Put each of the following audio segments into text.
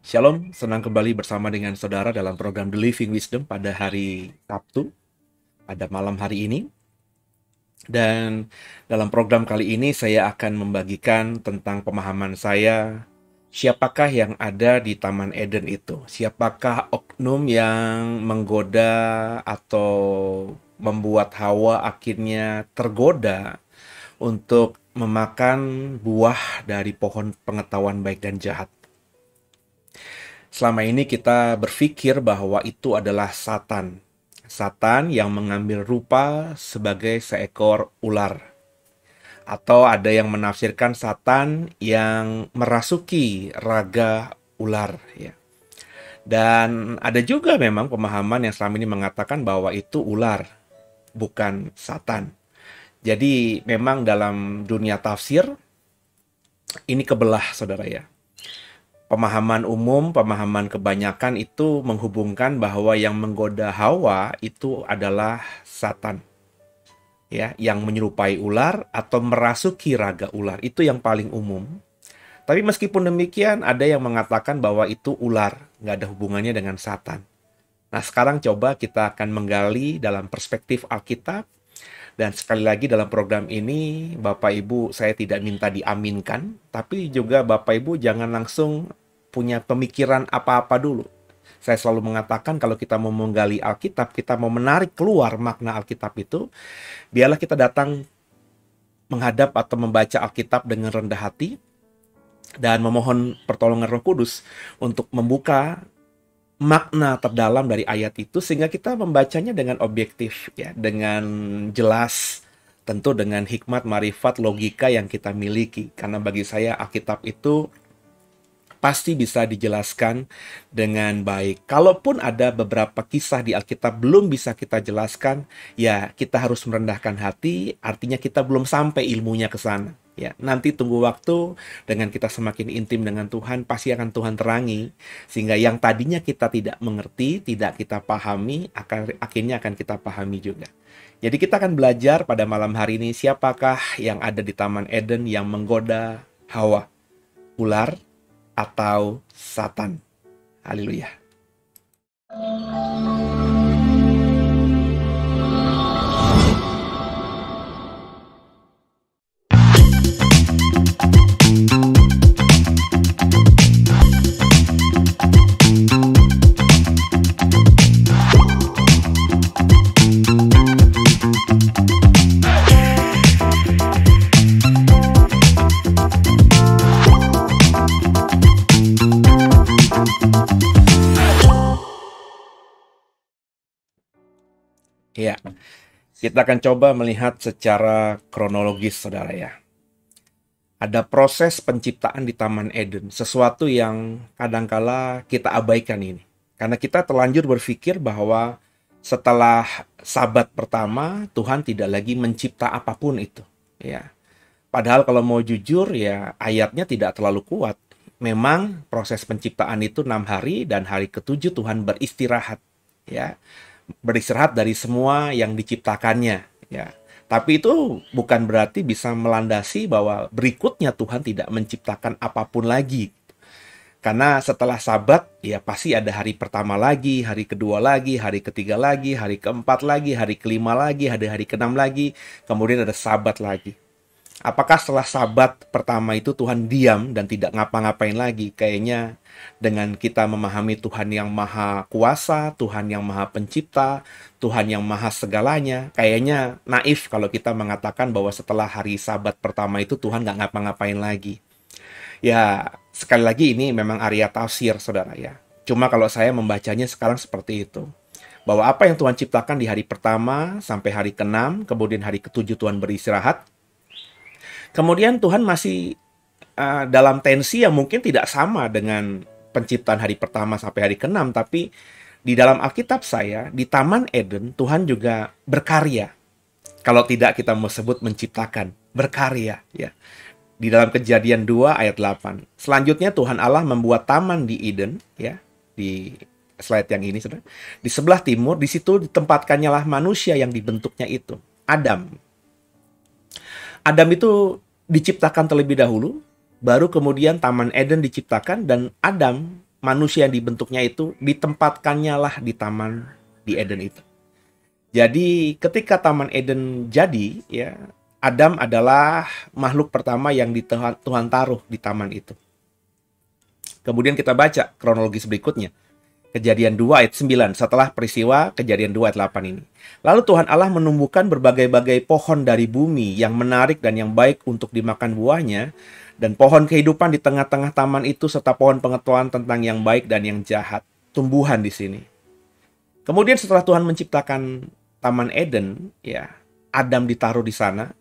Shalom, senang kembali bersama dengan saudara dalam program The Living Wisdom pada hari Sabtu, pada malam hari ini. Dan dalam program kali ini saya akan membagikan tentang pemahaman saya, siapakah yang ada di Taman Eden itu? Siapakah oknum yang menggoda atau membuat Hawa akhirnya tergoda untuk memakan buah dari pohon pengetahuan baik dan jahat? Selama ini kita berpikir bahwa itu adalah Satan. Satan yang mengambil rupa sebagai seekor ular. Atau ada yang menafsirkan Satan yang merasuki raga ular. Ya. Dan ada juga memang pemahaman yang selama ini mengatakan bahwa itu ular, bukan Satan. Jadi memang dalam dunia tafsir, ini kebelah saudara ya. Pemahaman umum, pemahaman kebanyakan itu menghubungkan bahwa yang menggoda Hawa itu adalah Satan. Ya, yang menyerupai ular atau merasuki raga ular. Itu yang paling umum. Tapi meskipun demikian, ada yang mengatakan bahwa itu ular, nggak ada hubungannya dengan Satan. Nah, sekarang coba kita akan menggali dalam perspektif Alkitab. Dan sekali lagi dalam program ini, Bapak Ibu saya tidak minta diaminkan, tapi juga Bapak Ibu jangan langsung punya pemikiran apa-apa dulu. Saya selalu mengatakan kalau kita mau menggali Alkitab, kita mau menarik keluar makna Alkitab itu, biarlah kita datang menghadap atau membaca Alkitab dengan rendah hati, dan memohon pertolongan Roh Kudus untuk membuka makna terdalam dari ayat itu sehingga kita membacanya dengan objektif ya, dengan jelas, tentu dengan hikmat, marifat, logika yang kita miliki. Karena bagi saya Alkitab itu pasti bisa dijelaskan dengan baik. Kalaupun ada beberapa kisah di Alkitab belum bisa kita jelaskan, ya kita harus merendahkan hati, artinya kita belum sampai ilmunya ke sana. Ya, nanti tunggu waktu dengan kita semakin intim dengan Tuhan, pasti akan Tuhan terangi sehingga yang tadinya kita tidak mengerti, tidak kita pahami, akhirnya akan kita pahami juga. Jadi kita akan belajar pada malam hari ini siapakah yang ada di Taman Eden yang menggoda Hawa, ular atau Satan. Haleluya. Ya, kita akan coba melihat secara kronologis, saudara ya. Ada proses penciptaan di Taman Eden, sesuatu yang kadangkala kita abaikan ini. Karena kita terlanjur berpikir bahwa setelah Sabat pertama, Tuhan tidak lagi mencipta apapun itu. Ya, padahal kalau mau jujur ya ayatnya tidak terlalu kuat. Memang proses penciptaan itu 6 hari dan hari ketujuh Tuhan beristirahat. Ya, beristirahat dari semua yang diciptakannya ya. Tapi itu bukan berarti bisa melandasi bahwa berikutnya Tuhan tidak menciptakan apapun lagi. Karena setelah Sabat ya pasti ada hari pertama lagi, hari kedua lagi, hari ketiga lagi, hari keempat lagi, hari kelima lagi, ada hari keenam lagi, kemudian ada Sabat lagi. Apakah setelah Sabat pertama itu Tuhan diam dan tidak ngapa-ngapain lagi? Kayaknya dengan kita memahami Tuhan yang maha kuasa, Tuhan yang maha pencipta, Tuhan yang maha segalanya, kayaknya naif kalau kita mengatakan bahwa setelah hari Sabat pertama itu Tuhan nggak ngapa-ngapain lagi. Ya, sekali lagi ini memang area tafsir, saudara ya. Cuma kalau saya membacanya sekarang seperti itu. Bahwa apa yang Tuhan ciptakan di hari pertama sampai hari keenam, kemudian hari ketujuh Tuhan beristirahat. Kemudian Tuhan masih dalam tensi yang mungkin tidak sama dengan penciptaan hari pertama sampai hari keenam, tapi di dalam Alkitab saya, di Taman Eden, Tuhan juga berkarya. Kalau tidak kita mau sebut menciptakan, berkarya ya. Di dalam Kejadian 2 ayat 8. Selanjutnya Tuhan Allah membuat taman di Eden ya, di slide yang ini Saudara. Di sebelah timur, di situ ditempatkannya lah manusia yang dibentuknya itu, Adam. Adam itu diciptakan terlebih dahulu, baru kemudian Taman Eden diciptakan dan Adam manusia yang dibentuknya itu ditempatkannya lah di taman di Eden itu. Jadi ketika taman Eden jadi, ya, Adam adalah makhluk pertama yang Tuhan taruh di taman itu. Kemudian kita baca kronologis berikutnya. Kejadian 2 ayat 9, setelah peristiwa Kejadian 2 ayat 8 ini. Lalu Tuhan Allah menumbuhkan berbagai-bagai pohon dari bumi yang menarik dan yang baik untuk dimakan buahnya, dan pohon kehidupan di tengah-tengah taman itu serta pohon pengetahuan tentang yang baik dan yang jahat. Tumbuhan di sini. Kemudian setelah Tuhan menciptakan Taman Eden, ya, Adam ditaruh di sana.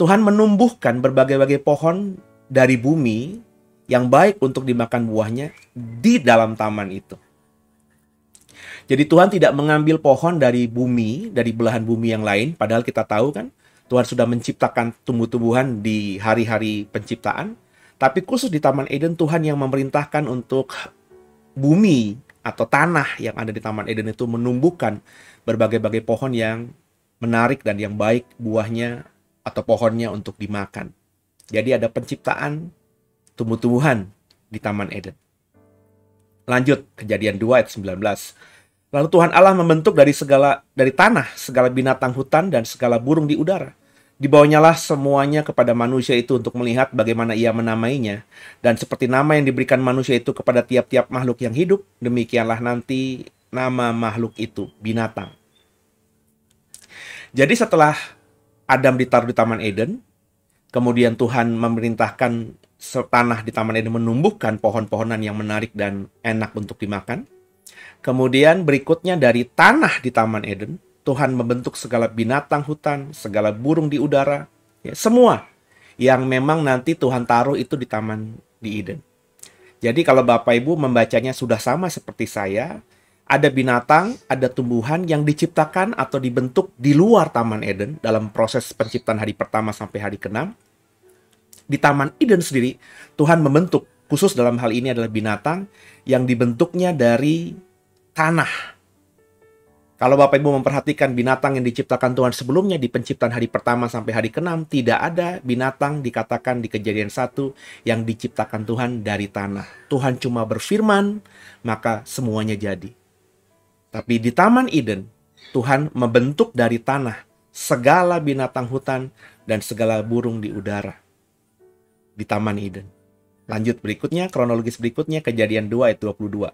Tuhan menumbuhkan berbagai-bagai pohon dari bumi yang baik untuk dimakan buahnya di dalam taman itu. Jadi Tuhan tidak mengambil pohon dari bumi, dari belahan bumi yang lain, padahal kita tahu kan, Tuhan sudah menciptakan tumbuh-tumbuhan di hari-hari penciptaan, tapi khusus di Taman Eden Tuhan yang memerintahkan untuk bumi atau tanah yang ada di Taman Eden itu menumbuhkan berbagai-bagai pohon yang menarik dan yang baik buahnya atau pohonnya untuk dimakan. Jadi ada penciptaan tumbuh-tumbuhan di Taman Eden. Lanjut, Kejadian 2 ayat 19. Lalu Tuhan Allah membentuk dari tanah segala binatang hutan dan segala burung di udara. Dibawanyalah semuanya kepada manusia itu untuk melihat bagaimana ia menamainya. Dan seperti nama yang diberikan manusia itu kepada tiap-tiap makhluk yang hidup, demikianlah nanti nama makhluk itu, binatang. Jadi setelah Adam ditaruh di Taman Eden, kemudian Tuhan memerintahkan tanah di Taman Eden menumbuhkan pohon-pohonan yang menarik dan enak untuk dimakan. Kemudian berikutnya dari tanah di Taman Eden, Tuhan membentuk segala binatang hutan, segala burung di udara, ya, semua yang memang nanti Tuhan taruh itu di Taman di Eden. Jadi kalau Bapak Ibu membacanya sudah sama seperti saya, ada binatang, ada tumbuhan yang diciptakan atau dibentuk di luar Taman Eden dalam proses penciptaan hari pertama sampai hari ke-6. Di Taman Eden sendiri, Tuhan membentuk, khusus dalam hal ini adalah binatang yang dibentuknya dari tanah. Kalau Bapak Ibu memperhatikan binatang yang diciptakan Tuhan sebelumnya di penciptaan hari pertama sampai hari ke-6, tidak ada binatang dikatakan di Kejadian 1 yang diciptakan Tuhan dari tanah. Tuhan cuma berfirman, maka semuanya jadi. Tapi di Taman Eden, Tuhan membentuk dari tanah segala binatang hutan dan segala burung di udara. Di Taman Eden. Lanjut berikutnya, kronologis berikutnya, Kejadian 2 ayat 22.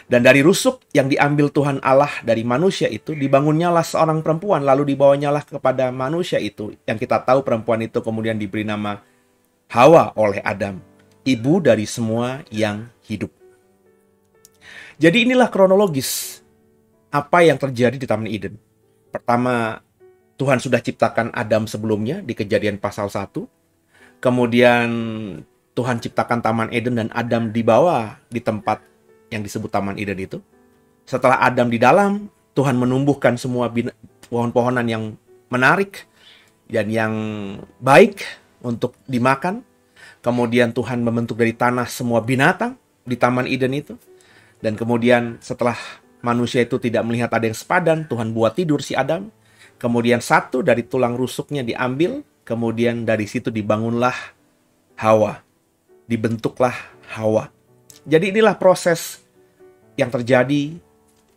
Dan dari rusuk yang diambil Tuhan Allah dari manusia itu, dibangunnyalah seorang perempuan, lalu dibawanyalah kepada manusia itu. Yang kita tahu perempuan itu kemudian diberi nama Hawa oleh Adam, ibu dari semua yang hidup. Jadi inilah kronologis apa yang terjadi di Taman Eden. Pertama, Tuhan sudah ciptakan Adam sebelumnya di Kejadian pasal 1. Kemudian Tuhan ciptakan Taman Eden dan Adam dibawa di tempat yang disebut Taman Eden itu. Setelah Adam di dalam, Tuhan menumbuhkan semua pohon-pohonan yang menarik dan yang baik untuk dimakan. Kemudian Tuhan membentuk dari tanah semua binatang di Taman Eden itu. Dan kemudian setelah manusia itu tidak melihat ada yang sepadan, Tuhan buat tidur si Adam. Kemudian satu dari tulang rusuknya diambil, kemudian dari situ dibangunlah Hawa. Dibentuklah Hawa. Jadi inilah proses yang terjadi,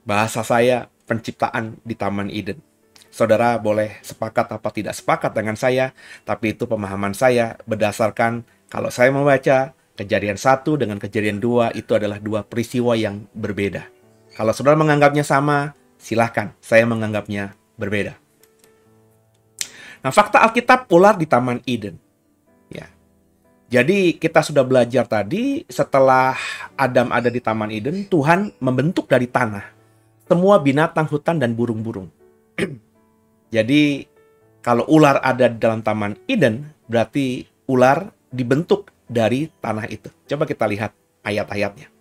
bahasa saya, penciptaan di Taman Eden. Saudara boleh sepakat apa tidak sepakat dengan saya, tapi itu pemahaman saya berdasarkan kalau saya membaca Kejadian 1 dengan Kejadian 2 itu adalah dua peristiwa yang berbeda. Kalau saudara menganggapnya sama, silahkan. Saya menganggapnya berbeda. Nah, fakta Alkitab ular di Taman Eden. Ya. Jadi kita sudah belajar tadi, setelah Adam ada di Taman Eden, Tuhan membentuk dari tanah semua binatang hutan dan burung-burung. Jadi kalau ular ada di dalam Taman Eden, berarti ular dibentuk dari tanah itu. Coba kita lihat ayat-ayatnya.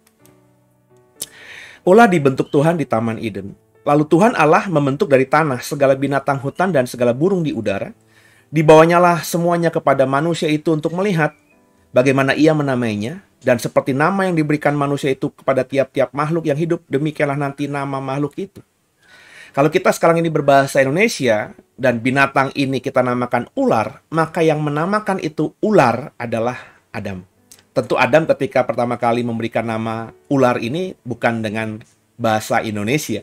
Ular dibentuk Tuhan di Taman Eden. Lalu Tuhan Allah membentuk dari tanah segala binatang hutan dan segala burung di udara. Dibawanyalah semuanya kepada manusia itu untuk melihat bagaimana ia menamainya, dan seperti nama yang diberikan manusia itu kepada tiap-tiap makhluk yang hidup, demikianlah nanti nama makhluk itu. Kalau kita sekarang ini berbahasa Indonesia, dan binatang ini kita namakan ular, maka yang menamakan itu ular adalah Adam. tentu Adam ketika pertama kali memberikan nama ular ini bukan dengan bahasa Indonesia.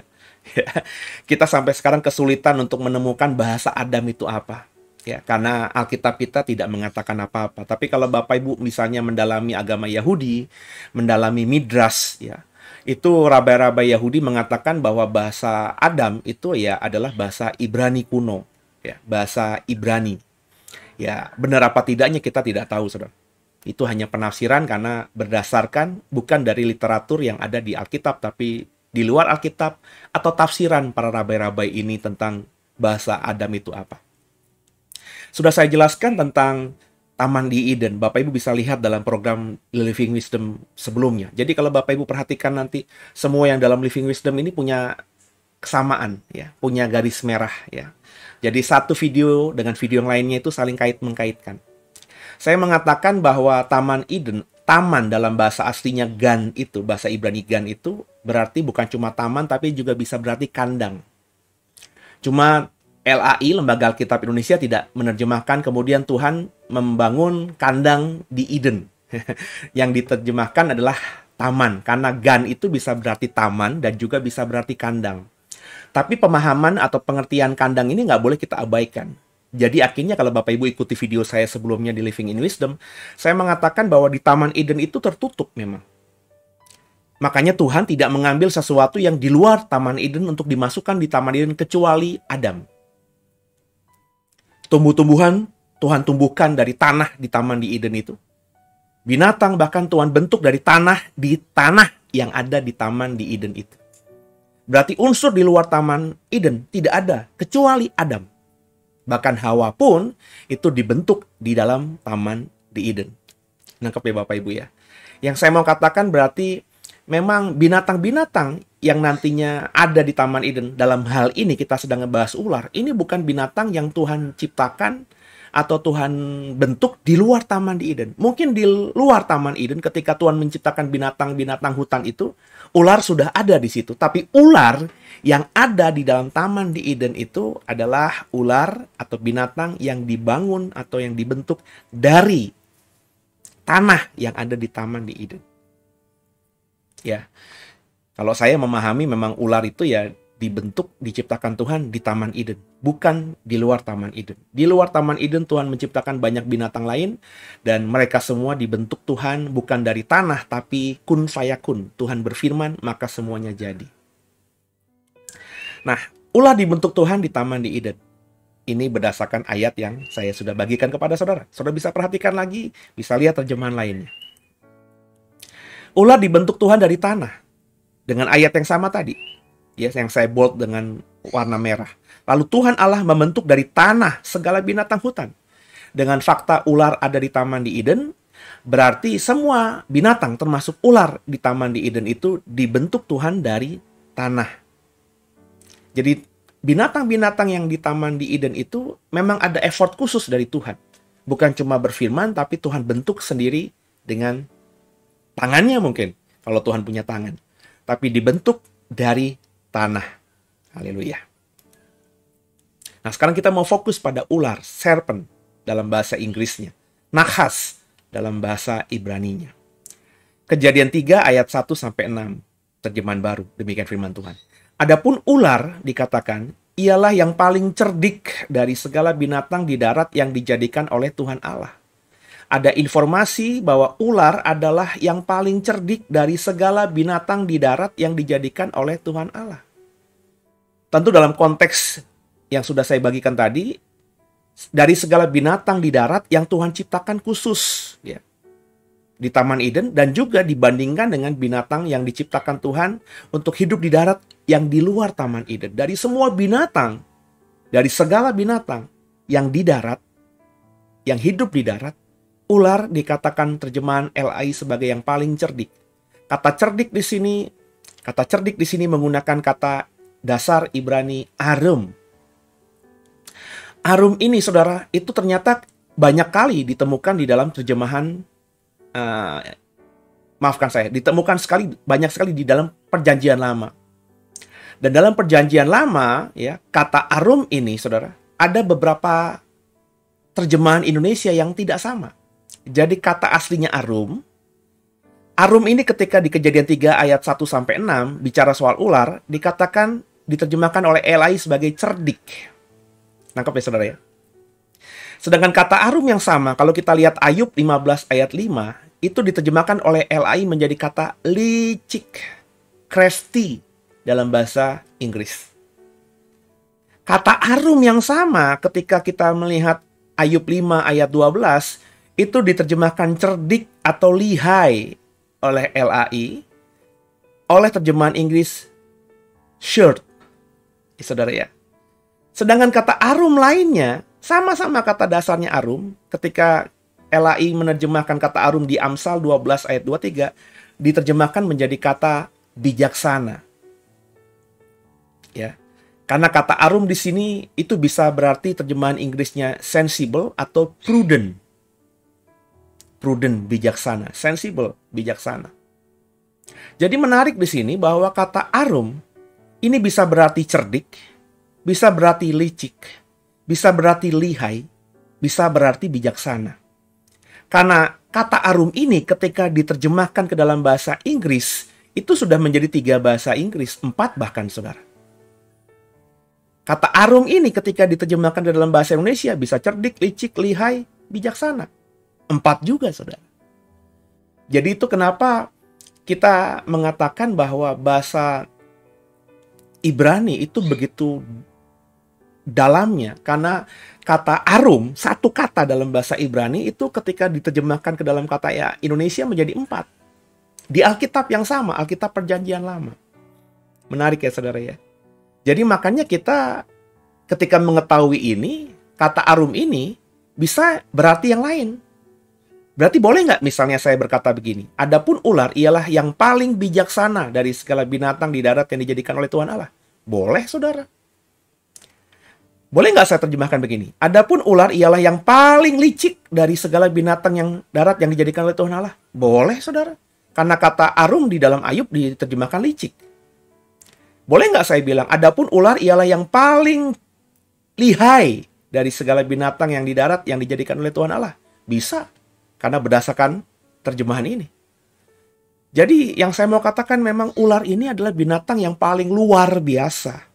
Kita sampai sekarang kesulitan untuk menemukan bahasa Adam itu apa. Ya, karena Alkitab kita tidak mengatakan apa-apa. Tapi kalau Bapak Ibu misalnya mendalami agama Yahudi, mendalami Midrash, ya, itu rabai-rabai Yahudi mengatakan bahwa bahasa Adam itu ya adalah bahasa Ibrani kuno, ya, bahasa Ibrani. Ya, benar apa tidaknya kita tidak tahu, Saudara. Itu hanya penafsiran karena berdasarkan bukan dari literatur yang ada di Alkitab, tapi di luar Alkitab atau tafsiran para rabai-rabai ini tentang bahasa Adam itu apa. Sudah saya jelaskan tentang Taman di Eden. Bapak Ibu bisa lihat dalam program Living Wisdom sebelumnya. Jadi kalau Bapak Ibu perhatikan nanti, semua yang dalam Living Wisdom ini punya kesamaan, ya, punya garis merah, ya. Jadi satu video dengan video yang lainnya itu saling kait-mengkaitkan. Saya mengatakan bahwa Taman Eden, taman dalam bahasa aslinya Gan itu, bahasa Ibrani Gan itu berarti bukan cuma taman tapi juga bisa berarti kandang. Cuma LAI, Lembaga Alkitab Indonesia, tidak menerjemahkan kemudian Tuhan membangun kandang di Eden. Yang diterjemahkan adalah taman, karena Gan itu bisa berarti taman dan juga bisa berarti kandang. Tapi pemahaman atau pengertian kandang ini nggak boleh kita abaikan. Jadi akhirnya kalau Bapak Ibu ikuti video saya sebelumnya di Living in Wisdom, saya mengatakan bahwa di Taman Eden itu tertutup memang. Makanya Tuhan tidak mengambil sesuatu yang di luar Taman Eden untuk dimasukkan di Taman Eden kecuali Adam. Tumbuh-tumbuhan Tuhan tumbuhkan dari tanah di Taman di Eden itu. Binatang bahkan Tuhan bentuk dari tanah di tanah yang ada di Taman di Eden itu. Berarti unsur di luar Taman Eden tidak ada kecuali Adam. Bahkan Hawa pun itu dibentuk di dalam Taman di Eden. Nangkep ya Bapak Ibu ya. Yang saya mau katakan berarti memang binatang-binatang yang nantinya ada di Taman Eden, dalam hal ini kita sedang ngebahas ular, ini bukan binatang yang Tuhan ciptakan atau Tuhan bentuk di luar Taman di Eden. Mungkin di luar Taman Eden ketika Tuhan menciptakan binatang-binatang hutan itu, ular sudah ada di situ. Tapi ular yang ada di dalam Taman di Eden itu adalah ular atau binatang yang dibangun atau yang dibentuk dari tanah yang ada di Taman di Eden. Ya, kalau saya memahami memang ular itu ya dibentuk, diciptakan Tuhan di Taman Eden, bukan di luar Taman Eden. Di luar Taman Eden Tuhan menciptakan banyak binatang lain, dan mereka semua dibentuk Tuhan bukan dari tanah, tapi kun fayakun. Tuhan berfirman, maka semuanya jadi. Nah, ular dibentuk Tuhan di Taman di Eden. Ini berdasarkan ayat yang saya sudah bagikan kepada saudara. Saudara bisa perhatikan lagi, bisa lihat terjemahan lainnya. Ular dibentuk Tuhan dari tanah, dengan ayat yang sama tadi. Ya, yang saya bold dengan warna merah. Lalu Tuhan Allah membentuk dari tanah segala binatang hutan. Dengan fakta ular ada di Taman di Eden, berarti semua binatang termasuk ular di Taman di Eden itu dibentuk Tuhan dari tanah. Jadi binatang-binatang yang di Taman di Eden itu memang ada effort khusus dari Tuhan. Bukan cuma berfirman, tapi Tuhan bentuk sendiri dengan tangannya mungkin, kalau Tuhan punya tangan. Tapi dibentuk dari tanah. Haleluya. Nah, sekarang kita mau fokus pada ular, serpent dalam bahasa Inggrisnya, nakhas dalam bahasa Ibraninya. Kejadian 3 ayat 1-6, terjemahan baru, demikian firman Tuhan. Adapun ular dikatakan, ialah yang paling cerdik dari segala binatang di darat yang dijadikan oleh Tuhan Allah. Ada informasi bahwa ular adalah yang paling cerdik dari segala binatang di darat yang dijadikan oleh Tuhan Allah. Tentu dalam konteks yang sudah saya bagikan tadi, dari segala binatang di darat yang Tuhan ciptakan khusus ya, di Taman Eden, dan juga dibandingkan dengan binatang yang diciptakan Tuhan untuk hidup di darat yang di luar Taman Eden. Dari semua binatang, dari segala binatang yang di darat, yang hidup di darat, ular dikatakan terjemahan LAI sebagai yang paling cerdik. Kata cerdik di sini menggunakan kata dasar Ibrani arum. Arum ini, saudara, itu ternyata banyak kali ditemukan di dalam terjemahan, ditemukan banyak sekali di dalam Perjanjian Lama. Dan dalam Perjanjian Lama, ya, kata arum ini, saudara, ada beberapa terjemahan Indonesia yang tidak sama. Jadi kata aslinya arum, Arum ini ketika di Kejadian 3 ayat 1-6 bicara soal ular, dikatakan diterjemahkan oleh LAI sebagai cerdik. Nangkep ya saudara ya? Sedangkan kata arum yang sama, kalau kita lihat Ayub 15 ayat 5, itu diterjemahkan oleh LAI menjadi kata licik, crafty dalam bahasa Inggris. Kata arum yang sama ketika kita melihat Ayub 5 ayat 12, itu diterjemahkan cerdik atau lihai oleh LAI, oleh terjemahan Inggris shirt, saudara ya. Sedangkan kata arum lainnya, sama-sama kata dasarnya arum, ketika LAI menerjemahkan kata arum di Amsal 12 ayat 23, diterjemahkan menjadi kata bijaksana. Ya. Karena kata arum di sini itu bisa berarti terjemahan Inggrisnya sensible atau prudent. Prudent, bijaksana. Sensible, bijaksana. Jadi menarik di sini bahwa kata arum ini bisa berarti cerdik, bisa berarti licik, bisa berarti lihai, bisa berarti bijaksana. Karena kata arum ini ketika diterjemahkan ke dalam bahasa Inggris, itu sudah menjadi 3 bahasa Inggris, 4 bahkan saudara. Kata arum ini ketika diterjemahkan ke dalam bahasa Indonesia bisa cerdik, licik, lihai, bijaksana. 4 juga saudara. Jadi itu kenapa kita mengatakan bahwa bahasa Ibrani itu begitu dalamnya. Karena kata arum, satu kata dalam bahasa Ibrani itu ketika diterjemahkan ke dalam kata ya Indonesia menjadi 4. Di Alkitab yang sama, Alkitab Perjanjian Lama. Menarik ya saudara ya. Jadi makanya kita ketika mengetahui ini, kata arum ini bisa berarti yang lain. Berarti boleh nggak misalnya saya berkata begini, adapun ular ialah yang paling bijaksana dari segala binatang di darat yang dijadikan oleh Tuhan Allah. Boleh saudara. Boleh nggak saya terjemahkan begini, adapun ular ialah yang paling licik dari segala binatang yang darat yang dijadikan oleh Tuhan Allah. Boleh saudara. Karena kata arum di dalam Ayub diterjemahkan licik. Boleh nggak saya bilang, adapun ular ialah yang paling lihai dari segala binatang yang di darat yang dijadikan oleh Tuhan Allah? Bisa. Karena berdasarkan terjemahan ini. Jadi yang saya mau katakan memang ular ini adalah binatang yang paling luar biasa.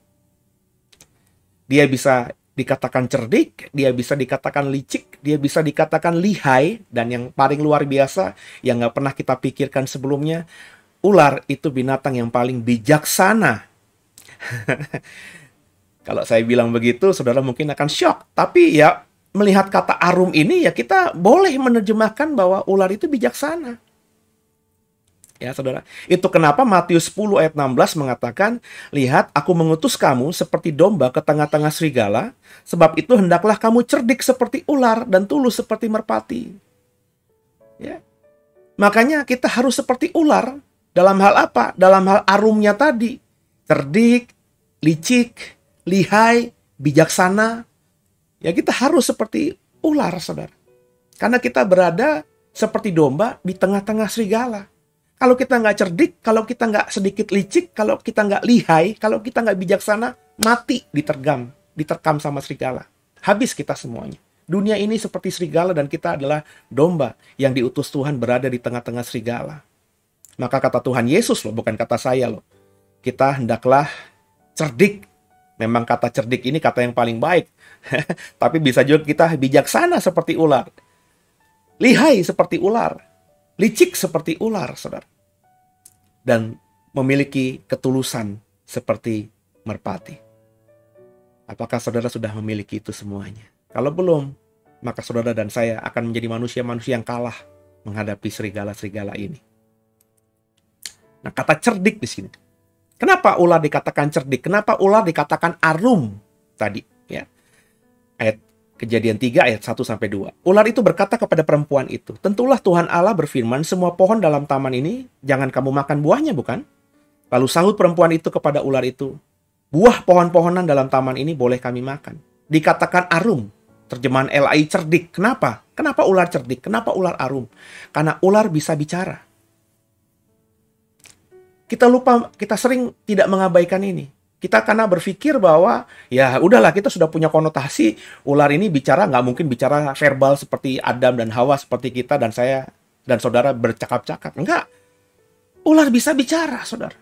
Dia bisa dikatakan cerdik, dia bisa dikatakan licik, dia bisa dikatakan lihai, dan yang paling luar biasa yang nggak pernah kita pikirkan sebelumnya, ular itu binatang yang paling bijaksana. Kalau saya bilang begitu, saudara mungkin akan shock. Tapi ya melihat kata arum ini ya kita boleh menerjemahkan bahwa ular itu bijaksana. Ya saudara, itu kenapa Matius 10 ayat 16 mengatakan, lihat aku mengutus kamu seperti domba ke tengah-tengah serigala, sebab itu hendaklah kamu cerdik seperti ular dan tulus seperti merpati. Ya. Makanya kita harus seperti ular. Dalam hal apa? Dalam hal arumnya tadi. Cerdik, licik, lihai, bijaksana. Ya kita harus seperti ular, saudara. Karena kita berada seperti domba di tengah-tengah serigala. Kalau kita nggak cerdik, kalau kita nggak sedikit licik, kalau kita nggak lihai, kalau kita nggak bijaksana, mati diterkam sama serigala. Habis kita semuanya. Dunia ini seperti serigala dan kita adalah domba yang diutus Tuhan berada di tengah-tengah serigala. Maka kata Tuhan Yesus loh, bukan kata saya loh. Kita hendaklah cerdik. Memang kata cerdik ini kata yang paling baik. Tapi bisa juga kita bijaksana seperti ular. Lihai seperti ular. Licik seperti ular, saudara. Dan memiliki ketulusan seperti merpati. Apakah saudara sudah memiliki itu semuanya? Kalau belum, maka saudara dan saya akan menjadi manusia-manusia yang kalah menghadapi serigala-serigala ini. Nah, kata cerdik di sini. Kenapa ular dikatakan cerdik? Kenapa ular dikatakan arum tadi? Ya. Ayat Kejadian 3 ayat 1-2. Ular itu berkata kepada perempuan itu, tentulah Tuhan Allah berfirman, semua pohon dalam taman ini jangan kamu makan buahnya, bukan? Lalu sahut perempuan itu kepada ular itu, buah pohon-pohonan dalam taman ini boleh kami makan. Dikatakan arum, terjemahan LAI cerdik. Kenapa? Kenapa ular cerdik? Kenapa ular arum? Karena ular bisa bicara. Kita sering tidak mengabaikan ini. Kita karena berpikir bahwa ya udahlah kita sudah punya konotasi ular ini bicara, nggak mungkin bicara verbal seperti Adam dan Hawa seperti kita dan saya dan saudara bercakap-cakap. Enggak. Ular bisa bicara, saudara.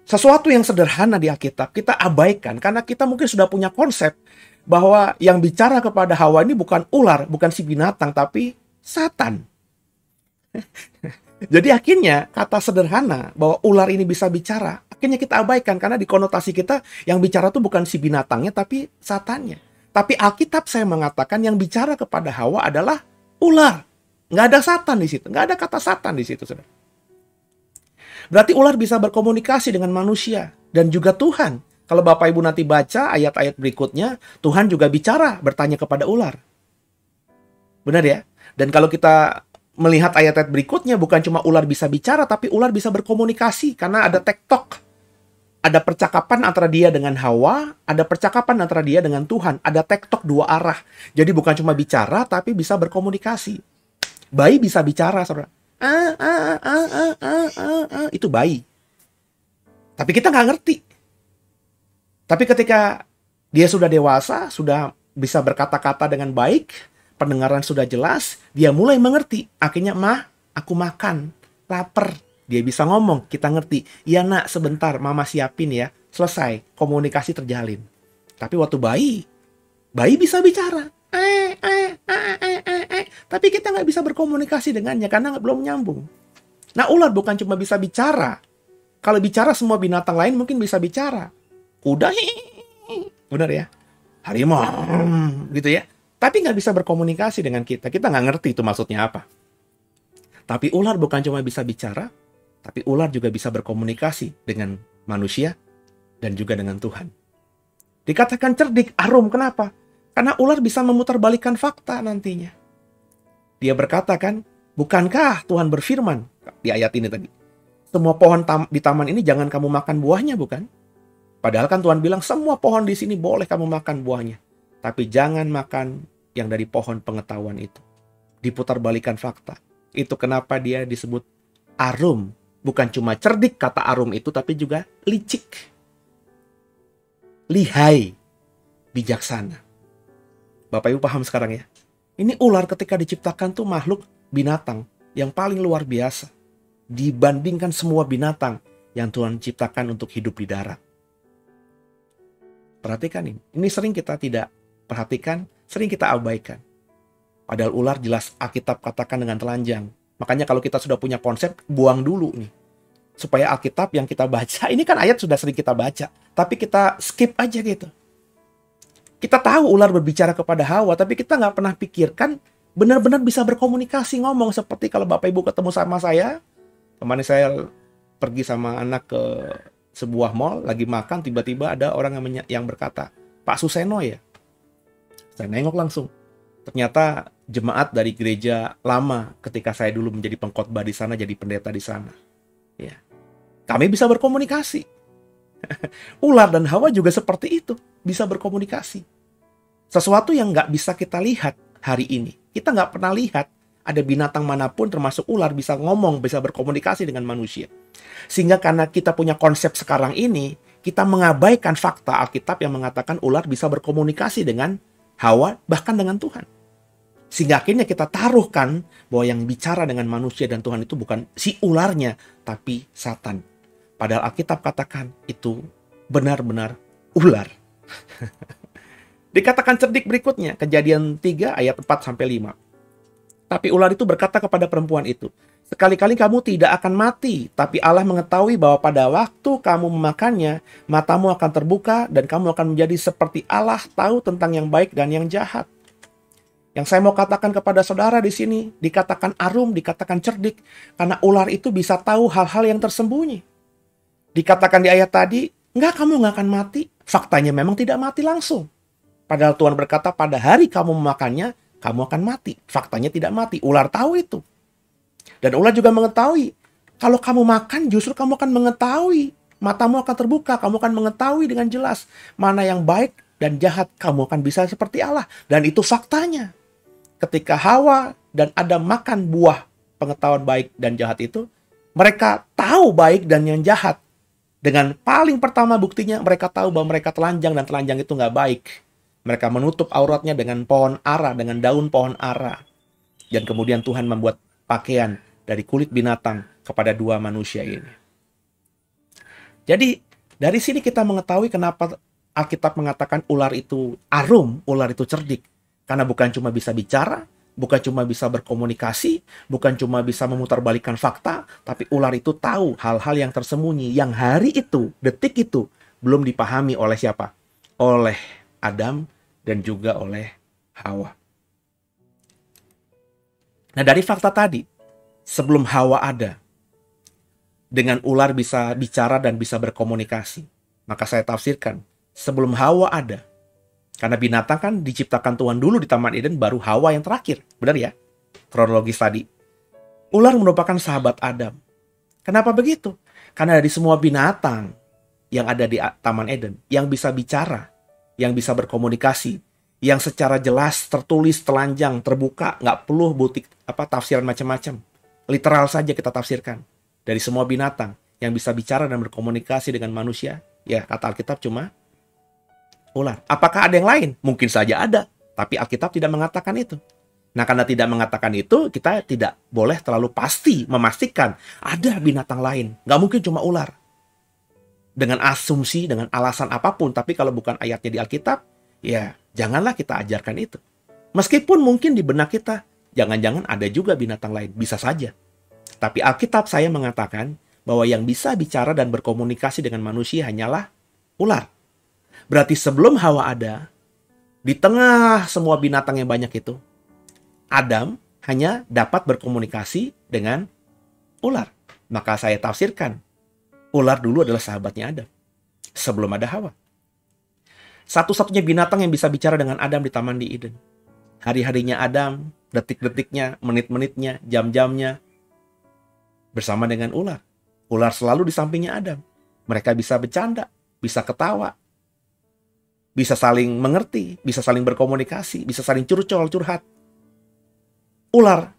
Sesuatu yang sederhana di Alkitab kita abaikan karena kita mungkin sudah punya konsep bahwa yang bicara kepada Hawa ini bukan ular, bukan si binatang, tapi Satan. Jadi akhirnya kata sederhana bahwa ular ini bisa bicara, akhirnya kita abaikan karena di konotasi kita yang bicara itu bukan si binatangnya tapi satannya. Tapi Alkitab saya mengatakan yang bicara kepada Hawa adalah ular. Nggak ada Satan di situ, nggak ada kata Satan di situ, saudara. Berarti ular bisa berkomunikasi dengan manusia dan juga Tuhan. Kalau Bapak Ibu nanti baca ayat-ayat berikutnya, Tuhan juga bicara, bertanya kepada ular. Benar ya? Dan kalau kita melihat ayat-ayat berikutnya, bukan cuma ular bisa bicara, tapi ular bisa berkomunikasi karena ada tektok. Ada percakapan antara dia dengan Hawa, ada percakapan antara dia dengan Tuhan. Ada tektok dua arah. Jadi bukan cuma bicara, tapi bisa berkomunikasi. Bayi bisa bicara, saudara. Itu bayi. Tapi kita nggak ngerti. Tapi ketika dia sudah dewasa, sudah bisa berkata-kata dengan baik, pendengaran sudah jelas, dia mulai mengerti. Akhirnya, "Mah, aku makan, lapar." Dia bisa ngomong, kita ngerti. "Iya nak, sebentar, mama siapin ya." Selesai, komunikasi terjalin. Tapi waktu bayi bisa bicara. Tapi kita nggak bisa berkomunikasi dengannya karena belum nyambung. Nah, ular bukan cuma bisa bicara. Kalau bicara semua binatang lain mungkin bisa bicara. Kuda, benar ya? Harimau, gitu ya. Tapi nggak bisa berkomunikasi dengan kita. Kita nggak ngerti itu maksudnya apa. Tapi ular bukan cuma bisa bicara, tapi ular juga bisa berkomunikasi dengan manusia dan juga dengan Tuhan. Dikatakan cerdik, arum, kenapa? Karena ular bisa memutarbalikkan fakta nantinya. Dia berkata kan, bukankah Tuhan berfirman di ayat ini tadi, semua pohon di taman ini jangan kamu makan buahnya, bukan? Padahal kan Tuhan bilang semua pohon di sini boleh kamu makan buahnya. Tapi jangan makan yang dari pohon pengetahuan itu. Diputarbalikkan fakta. Itu kenapa dia disebut arum. Bukan cuma cerdik kata arum itu, tapi juga licik. Lihai. Bijaksana. Bapak Ibu paham sekarang ya? Ini ular ketika diciptakan tuh makhluk binatang yang paling luar biasa. Dibandingkan semua binatang yang Tuhan ciptakan untuk hidup di darat. Perhatikan ini. Ini sering kita tidak perhatikan, sering kita abaikan. Padahal ular jelas Alkitab katakan dengan telanjang. Makanya kalau kita sudah punya konsep, buang dulu nih. Supaya Alkitab yang kita baca, ini kan ayat sudah sering kita baca. Tapi kita skip aja gitu. Kita tahu ular berbicara kepada Hawa, tapi kita nggak pernah pikirkan benar-benar bisa berkomunikasi, ngomong seperti kalau Bapak Ibu ketemu sama saya. Kemarin saya pergi sama anak ke sebuah mall, lagi makan, tiba-tiba ada orang yang berkata, "Pak Suseno ya?" Saya nengok langsung. Ternyata jemaat dari gereja lama ketika saya dulu menjadi pengkhotbah di sana, jadi pendeta di sana. Ya. Kami bisa berkomunikasi. Ular dan Hawa juga seperti itu, bisa berkomunikasi. Sesuatu yang nggak bisa kita lihat hari ini. Kita nggak pernah lihat ada binatang manapun termasuk ular bisa ngomong, bisa berkomunikasi dengan manusia. Sehingga karena kita punya konsep sekarang ini, kita mengabaikan fakta Alkitab yang mengatakan ular bisa berkomunikasi dengan Hawa, bahkan dengan Tuhan. Sehingga akhirnya kita taruhkan bahwa yang bicara dengan manusia dan Tuhan itu bukan si ularnya, tapi Satan. Padahal Alkitab katakan itu benar-benar ular. Dikatakan cerdik berikutnya, Kejadian 3 ayat 4-5. Tapi ular itu berkata kepada perempuan itu, "Sekali-kali kamu tidak akan mati, tapi Allah mengetahui bahwa pada waktu kamu memakannya, matamu akan terbuka dan kamu akan menjadi seperti Allah, tahu tentang yang baik dan yang jahat." Yang saya mau katakan kepada saudara di sini, dikatakan arum, dikatakan cerdik, karena ular itu bisa tahu hal-hal yang tersembunyi. Dikatakan di ayat tadi, kamu nggak akan mati. Faktanya memang tidak mati langsung. Padahal Tuhan berkata, pada hari kamu memakannya, kamu akan mati. Faktanya tidak mati. Ular tahu itu. Dan ular juga mengetahui, kalau kamu makan, justru kamu akan mengetahui. Matamu akan terbuka, kamu akan mengetahui dengan jelas mana yang baik dan jahat. Kamu akan bisa seperti Allah. Dan itu faktanya. Ketika Hawa dan Adam makan buah pengetahuan baik dan jahat itu, mereka tahu baik dan yang jahat. Dengan paling pertama buktinya, mereka tahu bahwa mereka telanjang dan telanjang itu nggak baik. Mereka menutup auratnya dengan pohon ara, dengan daun pohon ara. Dan kemudian Tuhan membuat pakaian dari kulit binatang kepada dua manusia ini. Jadi dari sini kita mengetahui kenapa Alkitab mengatakan ular itu arum, ular itu cerdik. Karena bukan cuma bisa bicara, bukan cuma bisa berkomunikasi, bukan cuma bisa memutarbalikkan fakta, tapi ular itu tahu hal-hal yang tersembunyi, yang hari itu, detik itu, belum dipahami oleh siapa? Oleh Adam dan juga oleh Hawa. Nah, dari fakta tadi, sebelum Hawa ada, dengan ular bisa bicara dan bisa berkomunikasi, maka saya tafsirkan, sebelum Hawa ada, karena binatang kan diciptakan Tuhan dulu di Taman Eden, baru Hawa yang terakhir. Benar ya? Kronologis tadi. Ular merupakan sahabat Adam. Kenapa begitu? Karena dari semua binatang yang ada di Taman Eden, yang bisa bicara, yang bisa berkomunikasi, yang secara jelas, tertulis, telanjang, terbuka, nggak perlu butik tafsiran macam-macam. Literal saja kita tafsirkan. Dari semua binatang yang bisa bicara dan berkomunikasi dengan manusia, ya kata Alkitab cuma ular. Apakah ada yang lain? Mungkin saja ada, tapi Alkitab tidak mengatakan itu. Nah, karena tidak mengatakan itu, kita tidak boleh terlalu pasti memastikan ada binatang lain. Nggak mungkin cuma ular. Dengan asumsi, dengan alasan apapun, tapi kalau bukan ayatnya di Alkitab, ya janganlah kita ajarkan itu. Meskipun mungkin di benak kita, jangan-jangan ada juga binatang lain. Bisa saja. Tapi Alkitab saya mengatakan bahwa yang bisa bicara dan berkomunikasi dengan manusia hanyalah ular. Berarti sebelum Hawa ada, di tengah semua binatang yang banyak itu, Adam hanya dapat berkomunikasi dengan ular. Maka saya tafsirkan, ular dulu adalah sahabatnya Adam. Sebelum ada Hawa. Satu-satunya binatang yang bisa bicara dengan Adam di Taman di Eden. Hari-harinya Adam, detik-detiknya, menit-menitnya, jam-jamnya, bersama dengan ular. Ular selalu di sampingnya Adam. Mereka bisa bercanda, bisa ketawa, bisa saling mengerti, bisa saling berkomunikasi, bisa saling curcol, curhat. Ular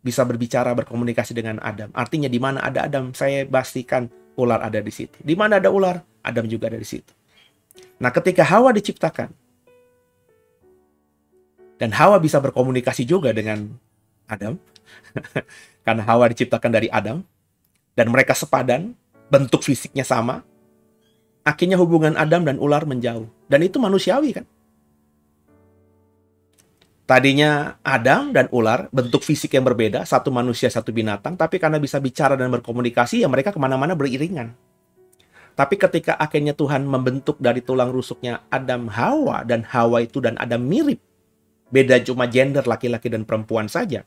bisa berbicara, berkomunikasi dengan Adam. Artinya di mana ada Adam, saya pastikan ular ada di situ. Di mana ada ular, Adam juga ada di situ. Nah, ketika Hawa diciptakan, dan Hawa bisa berkomunikasi juga dengan Adam, karena Hawa diciptakan dari Adam, dan mereka sepadan, bentuk fisiknya sama, akhirnya hubungan Adam dan ular menjauh. Dan itu manusiawi kan? Tadinya Adam dan ular, bentuk fisik yang berbeda, satu manusia, satu binatang, tapi karena bisa bicara dan berkomunikasi, ya mereka kemana-mana beriringan. Tapi ketika akhirnya Tuhan membentuk dari tulang rusuknya Adam Hawa, dan Hawa itu dan Adam mirip, beda cuma gender laki-laki dan perempuan saja,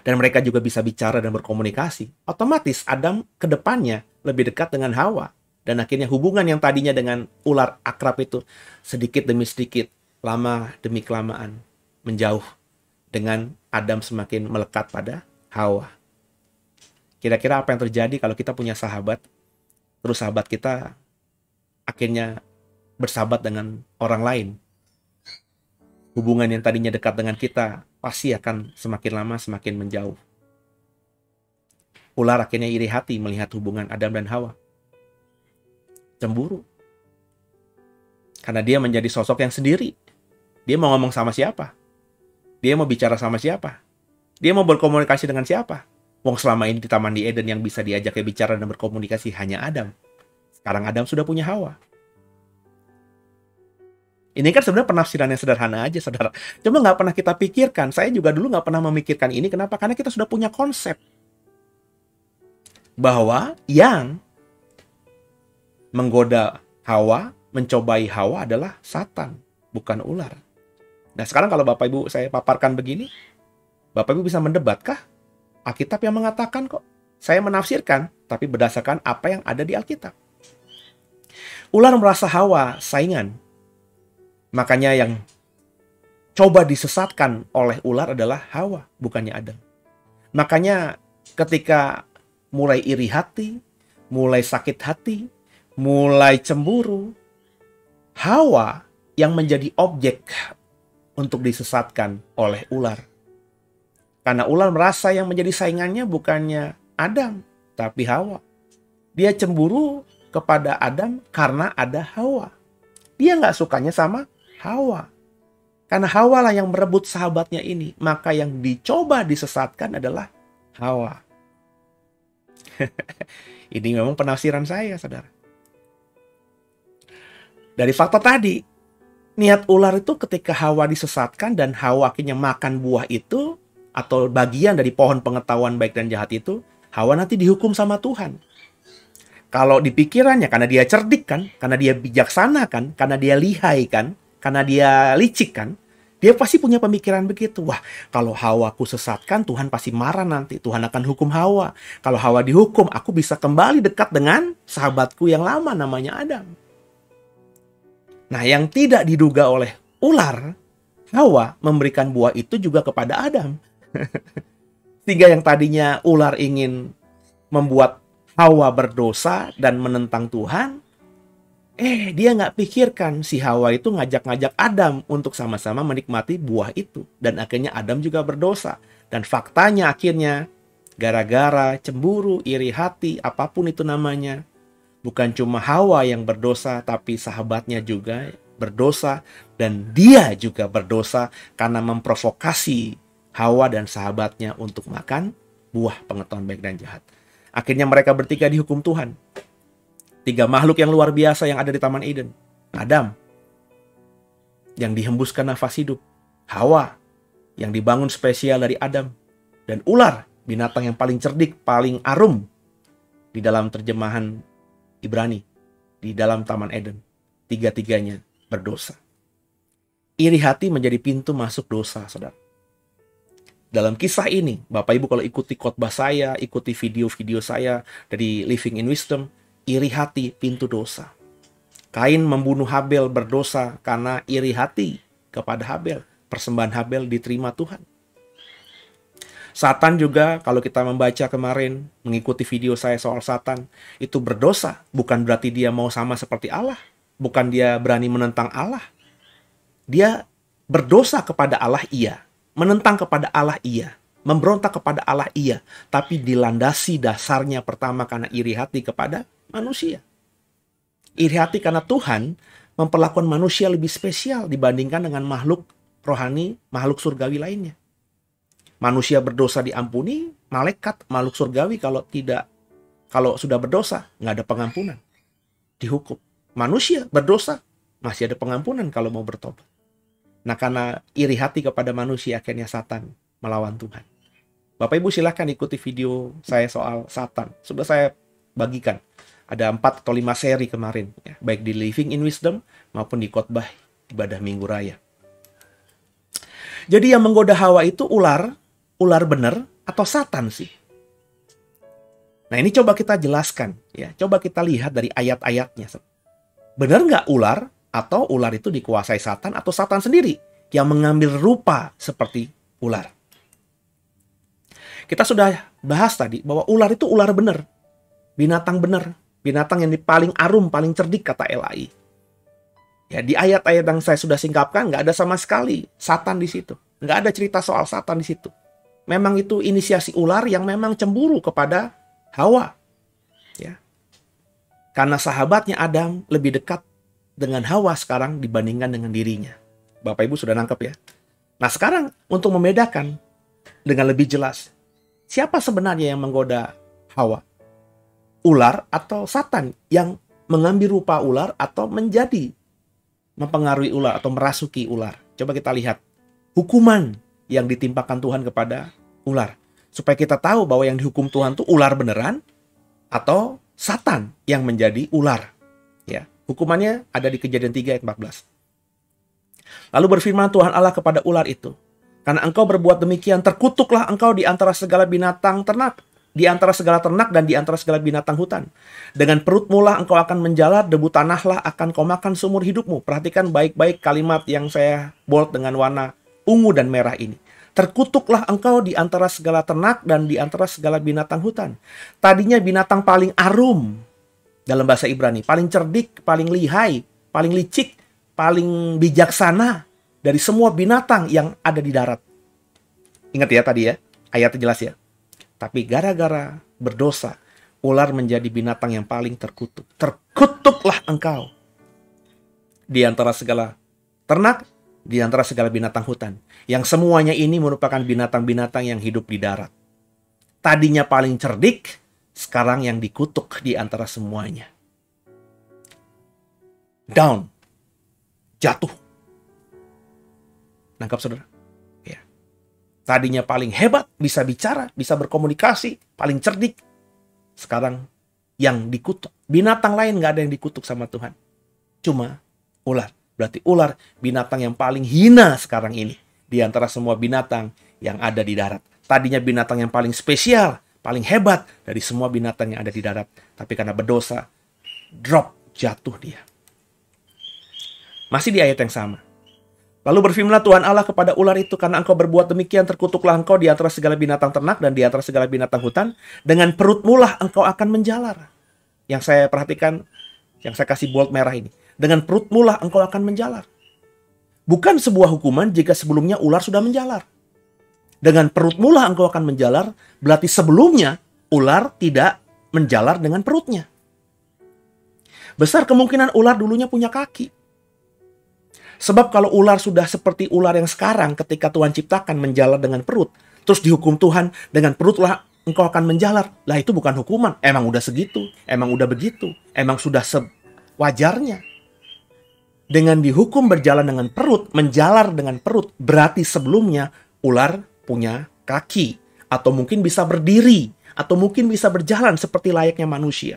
dan mereka juga bisa bicara dan berkomunikasi, otomatis Adam ke depannya lebih dekat dengan Hawa. Dan akhirnya hubungan yang tadinya dengan ular akrab itu sedikit demi sedikit, lama demi kelamaan menjauh, dengan Adam semakin melekat pada Hawa. Kira-kira apa yang terjadi kalau kita punya sahabat, terus sahabat kita akhirnya bersahabat dengan orang lain? Hubungan yang tadinya dekat dengan kita pasti akan semakin lama semakin menjauh. Ular akhirnya iri hati melihat hubungan Adam dan Hawa. Cemburu. Karena dia menjadi sosok yang sendiri. Dia mau ngomong sama siapa? Dia mau bicara sama siapa? Dia mau berkomunikasi dengan siapa? Wong selama ini di Taman di Eden yang bisa diajak bicara dan berkomunikasi hanya Adam. Sekarang Adam sudah punya Hawa. Ini kan sebenarnya penafsiran yang sederhana aja, saudara. Cuma nggak pernah kita pikirkan. Saya juga dulu nggak pernah memikirkan ini. Kenapa? Karena kita sudah punya konsep bahwa yang menggoda Hawa, mencobai Hawa adalah Satan, bukan ular. Nah, sekarang kalau Bapak Ibu saya paparkan begini, Bapak Ibu bisa mendebatkah? Alkitab yang mengatakan kok. Saya menafsirkan, tapi berdasarkan apa yang ada di Alkitab. Ular merasa Hawa saingan. Makanya yang coba disesatkan oleh ular adalah Hawa, bukannya Adam. Makanya ketika mulai iri hati, mulai sakit hati, mulai cemburu, Hawa yang menjadi objek untuk disesatkan oleh ular. Karena ular merasa yang menjadi saingannya bukannya Adam, tapi Hawa. Dia cemburu kepada Adam karena ada Hawa. Dia nggak sukanya sama Hawa. Karena Hawa lah yang merebut sahabatnya ini. Maka yang dicoba disesatkan adalah Hawa. Ini memang penafsiran saya, saudara. Dari fakta tadi, niat ular itu ketika Hawa disesatkan dan Hawa akhirnya makan buah itu, atau bagian dari pohon pengetahuan baik dan jahat itu, Hawa nanti dihukum sama Tuhan. Kalau di pikirannya, karena dia cerdik kan, karena dia bijaksana kan, karena dia lihai kan, karena dia licik kan, dia pasti punya pemikiran begitu. Wah, kalau Hawa aku sesatkan, Tuhan pasti marah nanti. Tuhan akan hukum Hawa. Kalau Hawa dihukum, aku bisa kembali dekat dengan sahabatku yang lama namanya Adam. Nah, yang tidak diduga oleh ular, Hawa memberikan buah itu juga kepada Adam. Sehingga yang tadinya ular ingin membuat Hawa berdosa dan menentang Tuhan, dia nggak pikirkan si Hawa itu ngajak-ngajak Adam untuk sama-sama menikmati buah itu. Dan akhirnya Adam juga berdosa. Dan faktanya akhirnya, gara-gara cemburu, iri hati, apapun itu namanya, bukan cuma Hawa yang berdosa, tapi sahabatnya juga berdosa. Dan dia juga berdosa karena memprovokasi Hawa dan sahabatnya untuk makan buah pengetahuan baik dan jahat. Akhirnya mereka bertiga dihukum Tuhan. 3 makhluk yang luar biasa yang ada di Taman Eden. Adam, yang dihembuskan nafas hidup. Hawa, yang dibangun spesial dari Adam. Dan ular, binatang yang paling cerdik, paling arum di dalam terjemahan Ibrani, di dalam Taman Eden. 3-tiganya berdosa. Iri hati menjadi pintu masuk dosa, saudara. Dalam kisah ini, Bapak Ibu kalau ikuti khotbah saya, ikuti video-video saya dari Living in Wisdom, iri hati pintu dosa. Kain membunuh Habel berdosa karena iri hati kepada Habel. Persembahan Habel diterima Tuhan. Satan juga, kalau kita membaca kemarin, mengikuti video saya soal Satan, itu berdosa. Bukan berarti dia mau sama seperti Allah. Bukan dia berani menentang Allah. Dia berdosa kepada Allah, iya. Menentang kepada Allah, iya. Memberontak kepada Allah, iya. Tapi dilandasi dasarnya pertama karena iri hati kepada manusia. Iri hati karena Tuhan memperlakukan manusia lebih spesial dibandingkan dengan makhluk rohani, makhluk surgawi lainnya. Manusia berdosa diampuni, malaikat, makhluk surgawi kalau sudah berdosa, nggak ada pengampunan. Dihukum. Manusia berdosa, masih ada pengampunan kalau mau bertobat. Nah, karena iri hati kepada manusia, akhirnya Satan melawan Tuhan. Bapak Ibu silahkan ikuti video saya soal Satan. Sudah saya bagikan. Ada 4 atau 5 seri kemarin. Ya, baik di Living in Wisdom maupun di khotbah ibadah Minggu Raya. Jadi yang menggoda Hawa itu ular benar atau Satan sih? Nah, ini coba kita jelaskan. Ya, coba kita lihat dari ayat-ayatnya. Benar nggak ular? Atau ular itu dikuasai Satan atau Satan sendiri yang mengambil rupa seperti ular. Kita sudah bahas tadi bahwa ular itu ular benar. Binatang benar. Binatang yang paling arum, paling cerdik kata LAI. Ya, di ayat-ayat yang saya sudah singkapkan nggak ada sama sekali Satan di situ. Nggak ada cerita soal Satan di situ. Memang itu inisiasi ular yang memang cemburu kepada Hawa. Ya. Karena sahabatnya Adam lebih dekat dengan Hawa sekarang dibandingkan dengan dirinya. Bapak Ibu sudah nangkep ya? Nah, sekarang untuk membedakan dengan lebih jelas, siapa sebenarnya yang menggoda Hawa? Ular atau Satan yang mengambil rupa ular atau menjadi mempengaruhi ular atau merasuki ular? Coba kita lihat hukuman yang ditimpakan Tuhan kepada ular. Supaya kita tahu bahwa yang dihukum Tuhan itu ular beneran atau Satan yang menjadi ular. Ya. Hukumannya ada di Kejadian 3 ayat 14. Lalu berfirman Tuhan Allah kepada ular itu, karena engkau berbuat demikian, terkutuklah engkau di antara segala binatang ternak, di antara segala ternak dan di antara segala binatang hutan. Dengan perutmu lah engkau akan menjalar, debu tanahlah akan kau makan seumur hidupmu. Perhatikan baik-baik kalimat yang saya bold dengan warna ungu dan merah ini. Terkutuklah engkau di antara segala ternak dan di antara segala binatang hutan. Tadinya binatang paling arum, dalam bahasa Ibrani, paling cerdik, paling lihai, paling licik, paling bijaksana dari semua binatang yang ada di darat. Ingat ya tadi ya, ayatnya jelas ya. Tapi gara-gara berdosa, ular menjadi binatang yang paling terkutuk. Terkutuklah engkau di antara segala ternak di antara segala binatang hutan. Yang semuanya ini merupakan binatang-binatang yang hidup di darat. Tadinya paling cerdik, sekarang yang dikutuk di antara semuanya. Down. Jatuh. Nangkap saudara? Ya. Tadinya paling hebat, bisa bicara, bisa berkomunikasi, paling cerdik. Sekarang yang dikutuk. Binatang lain nggak ada yang dikutuk sama Tuhan. Cuma ular. Berarti ular binatang yang paling hina sekarang ini. Di antara semua binatang yang ada di darat. Tadinya binatang yang paling spesial, paling hebat dari semua binatang yang ada di darat. Tapi karena berdosa, drop, jatuh dia. Masih di ayat yang sama. Lalu berfirmanlah Tuhan Allah kepada ular itu, karena engkau berbuat demikian, terkutuklah engkau di antara segala binatang ternak dan di antara segala binatang hutan. Dengan perutmu lah engkau akan menjalar. Yang saya perhatikan, yang saya kasih bold merah ini. Dengan perutmu lah engkau akan menjalar. Bukan sebuah hukuman jika sebelumnya ular sudah menjalar. Dengan perutmu lah engkau akan menjalar, berarti sebelumnya ular tidak menjalar dengan perutnya. Besar kemungkinan ular dulunya punya kaki. Sebab kalau ular sudah seperti ular yang sekarang ketika Tuhan ciptakan menjalar dengan perut, terus dihukum Tuhan dengan perutlah engkau akan menjalar. Lah itu bukan hukuman, emang udah segitu, emang udah begitu, emang sudah sewajarnya. Dengan dihukum berjalan dengan perut, menjalar dengan perut, berarti sebelumnya ular punya kaki, atau mungkin bisa berdiri, atau mungkin bisa berjalan seperti layaknya manusia.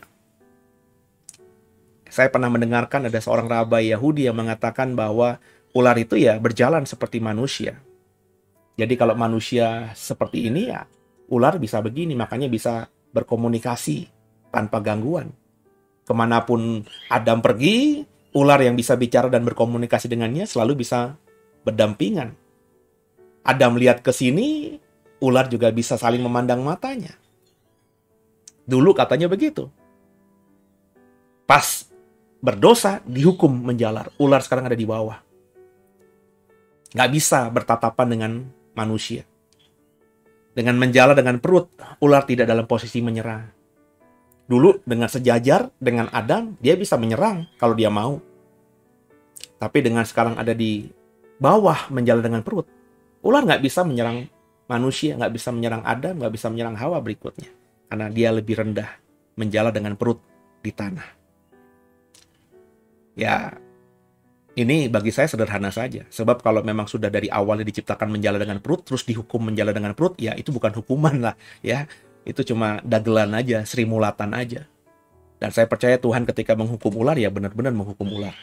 Saya pernah mendengarkan ada seorang rabai Yahudi yang mengatakan bahwa ular itu ya berjalan seperti manusia. Jadi kalau manusia seperti ini ya ular bisa begini, makanya bisa berkomunikasi tanpa gangguan. Kemanapun Adam pergi, ular yang bisa bicara dan berkomunikasi dengannya selalu bisa berdampingan. Adam lihat ke sini, ular juga bisa saling memandang matanya. Dulu katanya begitu. Pas berdosa, dihukum menjalar. Ular sekarang ada di bawah. Nggak bisa bertatapan dengan manusia. Dengan menjalar dengan perut, ular tidak dalam posisi menyerang. Dulu dengan sejajar dengan Adam, dia bisa menyerang kalau dia mau. Tapi dengan sekarang ada di bawah menjalar dengan perut, ular nggak bisa menyerang manusia, nggak bisa menyerang Adam, nggak bisa menyerang Hawa berikutnya. Karena dia lebih rendah, menjalar dengan perut di tanah. Ya, ini bagi saya sederhana saja. Sebab kalau memang sudah dari awalnya diciptakan menjalar dengan perut, terus dihukum menjalar dengan perut, ya itu bukan hukuman lah. Ya, itu cuma dagelan aja, Sri Mulatan aja. Dan saya percaya Tuhan ketika menghukum ular, ya benar-benar menghukum ular.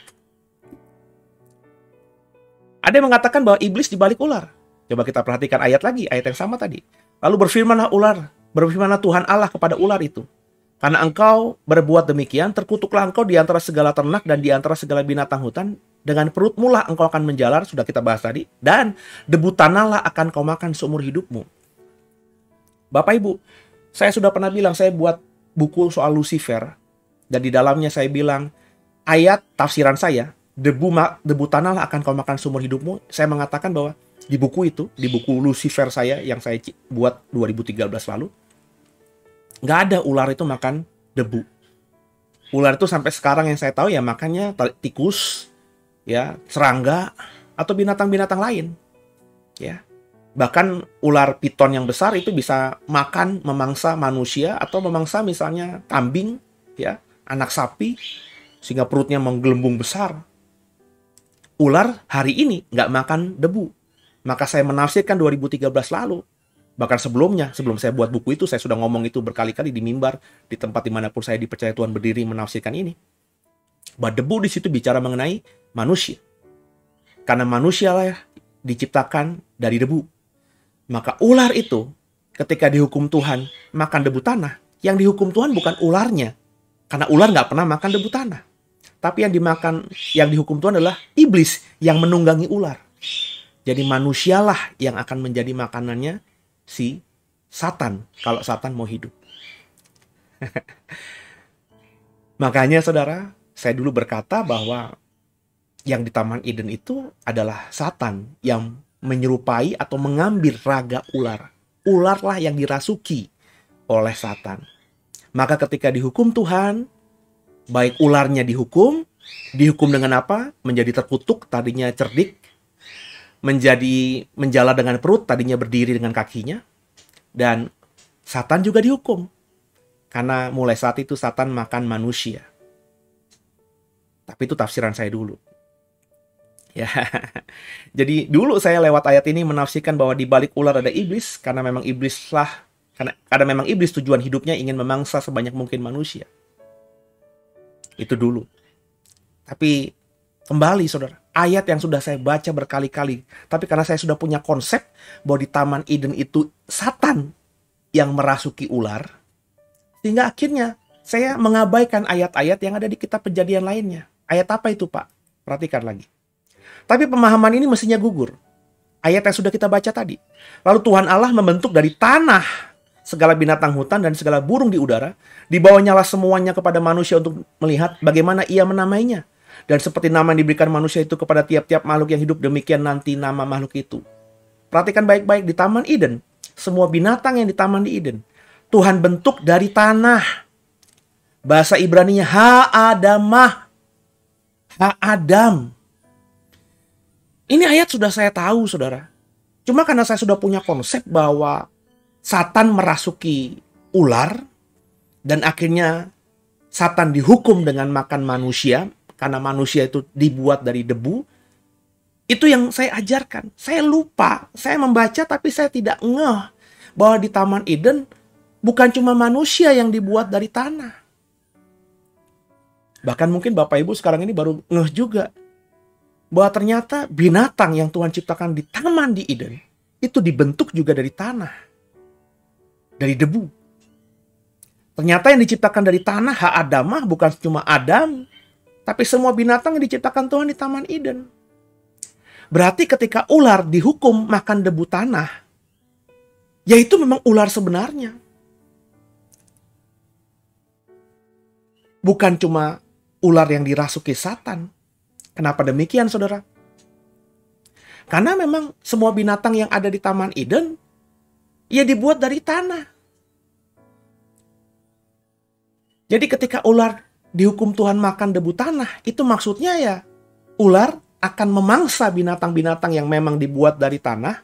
Ada yang mengatakan bahwa iblis dibalik ular. Coba kita perhatikan ayat lagi, ayat yang sama tadi. Lalu berfirmanlah Tuhan Allah kepada ular itu. Karena engkau berbuat demikian, terkutuklah engkau di antara segala ternak dan di antara segala binatang hutan. Dengan perutmu lah engkau akan menjalar, sudah kita bahas tadi. Dan debu tanah lah akan kau makan seumur hidupmu. Bapak Ibu, saya sudah pernah bilang, saya buat buku soal Lucifer. Dan di dalamnya saya bilang, ayat tafsiran saya, debu tanah lah akan kau makan seumur hidupmu. Saya mengatakan bahwa di buku itu, di buku Lucifer saya yang saya buat 2013 lalu, nggak ada ular itu makan debu. Ular itu sampai sekarang yang saya tahu ya makannya tikus, ya serangga, atau binatang-binatang lain. Ya, bahkan ular piton yang besar itu bisa makan memangsa manusia atau memangsa misalnya kambing, ya anak sapi, sehingga perutnya menggelembung besar. Ular hari ini nggak makan debu. Maka saya menafsirkan 2013 lalu. Bahkan sebelumnya, sebelum saya buat buku itu, saya sudah ngomong itu berkali-kali di mimbar, di tempat dimanapun saya dipercaya Tuhan berdiri menafsirkan ini. Bahwa debu di situ bicara mengenai manusia. Karena manusia lah diciptakan dari debu. Maka ular itu, ketika dihukum Tuhan makan debu tanah, yang dihukum Tuhan bukan ularnya. Karena ular nggak pernah makan debu tanah. Tapi yang dihukum Tuhan adalah iblis yang menunggangi ular. Jadi manusialah yang akan menjadi makanannya si Satan, kalau Satan mau hidup. Makanya saudara, saya dulu berkata bahwa yang di Taman Eden itu adalah Satan yang menyerupai atau mengambil raga ular. Ularlah yang dirasuki oleh Satan. Maka ketika dihukum Tuhan, baik ularnya dihukum dengan apa? Menjadi terkutuk, tadinya cerdik. menjala dengan perut, tadinya berdiri dengan kakinya. Dan Satan juga dihukum. Karena mulai saat itu Satan makan manusia. Tapi itu tafsiran saya dulu. Ya. Jadi dulu saya lewat ayat ini menafsirkan bahwa di balik ular ada iblis, karena memang iblis tujuan hidupnya ingin memangsa sebanyak mungkin manusia. Itu dulu. Tapi kembali saudara, ayat yang sudah saya baca berkali-kali, tapi karena saya sudah punya konsep bahwa di Taman Eden itu Satan yang merasuki ular, sehingga akhirnya saya mengabaikan ayat-ayat yang ada di kitab Kejadian lainnya. Ayat apa itu, Pak? Perhatikan lagi. Tapi pemahaman ini mestinya gugur. Ayat yang sudah kita baca tadi. Lalu Tuhan Allah membentuk dari tanah segala binatang hutan dan segala burung di udara, dibawanyalah semuanya kepada manusia untuk melihat bagaimana ia menamainya. Dan seperti nama yang diberikan manusia itu kepada tiap-tiap makhluk yang hidup, demikian nanti nama makhluk itu. Perhatikan baik-baik di Taman Eden. Semua binatang yang di Taman di Eden, Tuhan bentuk dari tanah. Bahasa Ibraninya ha-adamah. Ha-adam. Ini ayat sudah saya tahu, saudara. Cuma karena saya sudah punya konsep bahwa Satan merasuki ular, dan akhirnya Satan dihukum dengan makan manusia, karena manusia itu dibuat dari debu. Itu yang saya ajarkan. Saya lupa, saya membaca tapi saya tidak ngeh bahwa di Taman Eden bukan cuma manusia yang dibuat dari tanah. Bahkan mungkin Bapak Ibu sekarang ini baru ngeh juga bahwa ternyata binatang yang Tuhan ciptakan di Taman di Eden itu dibentuk juga dari tanah, dari debu. Ternyata yang diciptakan dari tanah, ha-adamah, bukan cuma Adam, tapi semua binatang yang diciptakan Tuhan di Taman Eden. Berarti ketika ular dihukum makan debu tanah, yaitu memang ular sebenarnya. Bukan cuma ular yang dirasuki Satan. Kenapa demikian, saudara? Karena memang semua binatang yang ada di Taman Eden, ya dibuat dari tanah. Jadi ketika ular dihukum Tuhan makan debu tanah, itu maksudnya ya ular akan memangsa binatang-binatang yang memang dibuat dari tanah,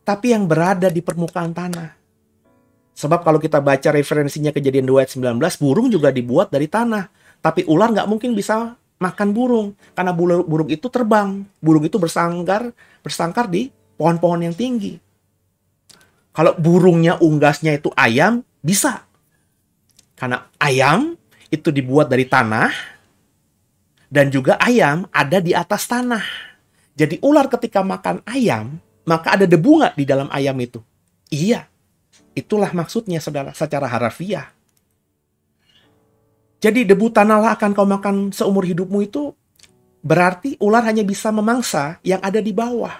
tapi yang berada di permukaan tanah. Sebab kalau kita baca referensinya Kejadian 2 ayat 19, burung juga dibuat dari tanah. Tapi ular nggak mungkin bisa makan burung, karena burung itu terbang. Burung itu bersangkar di pohon-pohon yang tinggi. Kalau burungnya unggasnya itu ayam, bisa. Karena ayam itu dibuat dari tanah, dan juga ayam ada di atas tanah. Jadi ular ketika makan ayam, maka ada debu nggak di dalam ayam itu? Iya. Itulah maksudnya, saudara, secara harafiah. Jadi debu tanahlah akan kau makan seumur hidupmu itu berarti ular hanya bisa memangsa yang ada di bawah.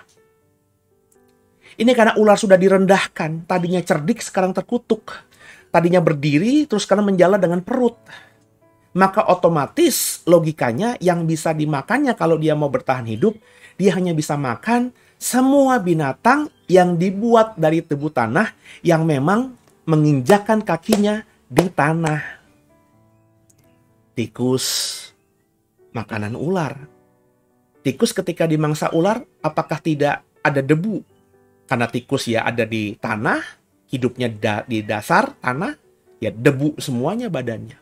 Ini karena ular sudah direndahkan, tadinya cerdik sekarang terkutuk. Tadinya berdiri terus sekarang menjala dengan perut. Maka otomatis logikanya yang bisa dimakannya kalau dia mau bertahan hidup, dia hanya bisa makan semua binatang yang dibuat dari debu tanah yang memang menginjakkan kakinya di tanah. Tikus, makanan ular. Tikus ketika dimangsa ular, apakah tidak ada debu? Karena tikus ya ada di tanah, hidupnya di dasar tanah, ya debu semuanya badannya.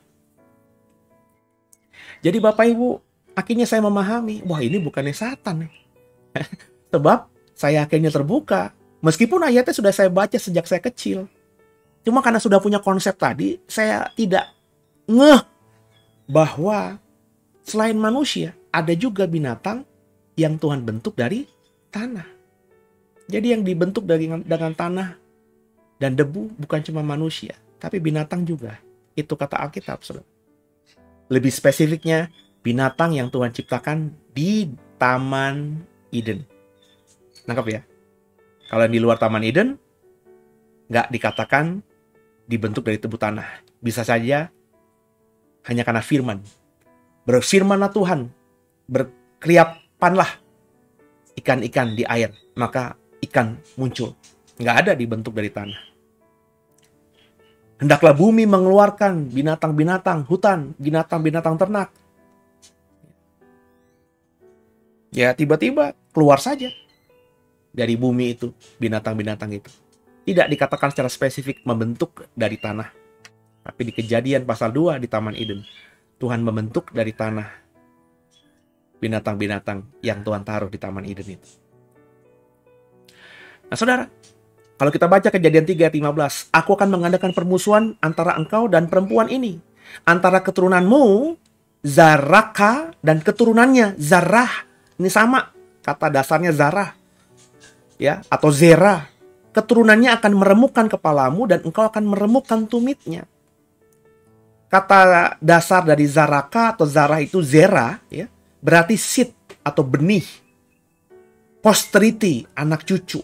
Jadi Bapak Ibu, akhirnya saya memahami, wah ini bukannya Satan. Sebab saya akhirnya terbuka. Meskipun ayatnya sudah saya baca sejak saya kecil. Cuma karena sudah punya konsep tadi, saya tidak ngeh bahwa selain manusia, ada juga binatang yang Tuhan bentuk dari tanah. Jadi yang dibentuk dengan tanah dan debu bukan cuma manusia, tapi binatang juga. Itu kata Alkitab, saudara. Lebih spesifiknya, binatang yang Tuhan ciptakan di Taman Eden. Nangkap ya? Kalau yang di luar Taman Eden, nggak dikatakan dibentuk dari debu tanah. Bisa saja hanya karena firman. Berfirmanlah Tuhan, berkeliapanlah ikan-ikan di air, maka ikan muncul. Nggak ada dibentuk dari tanah. Hendaklah bumi mengeluarkan binatang-binatang hutan, binatang-binatang ternak. Ya tiba-tiba keluar saja. dari bumi itu, binatang-binatang itu. Tidak dikatakan secara spesifik membentuk dari tanah. Tapi di Kejadian pasal 2 di Taman Eden, Tuhan membentuk dari tanah binatang-binatang yang Tuhan taruh di Taman Eden itu. Nah saudara, kalau kita baca Kejadian 3 ayat 15, aku akan mengadakan permusuhan antara engkau dan perempuan ini, antara keturunanmu, Zaraka, dan keturunannya, Zarah. Ini sama, kata dasarnya Zarah, ya, atau Zera. Keturunannya akan meremukkan kepalamu dan engkau akan meremukkan tumitnya. Kata dasar dari Zaraka atau Zarah itu Zera, ya, berarti seed atau benih. Posterity, anak cucu.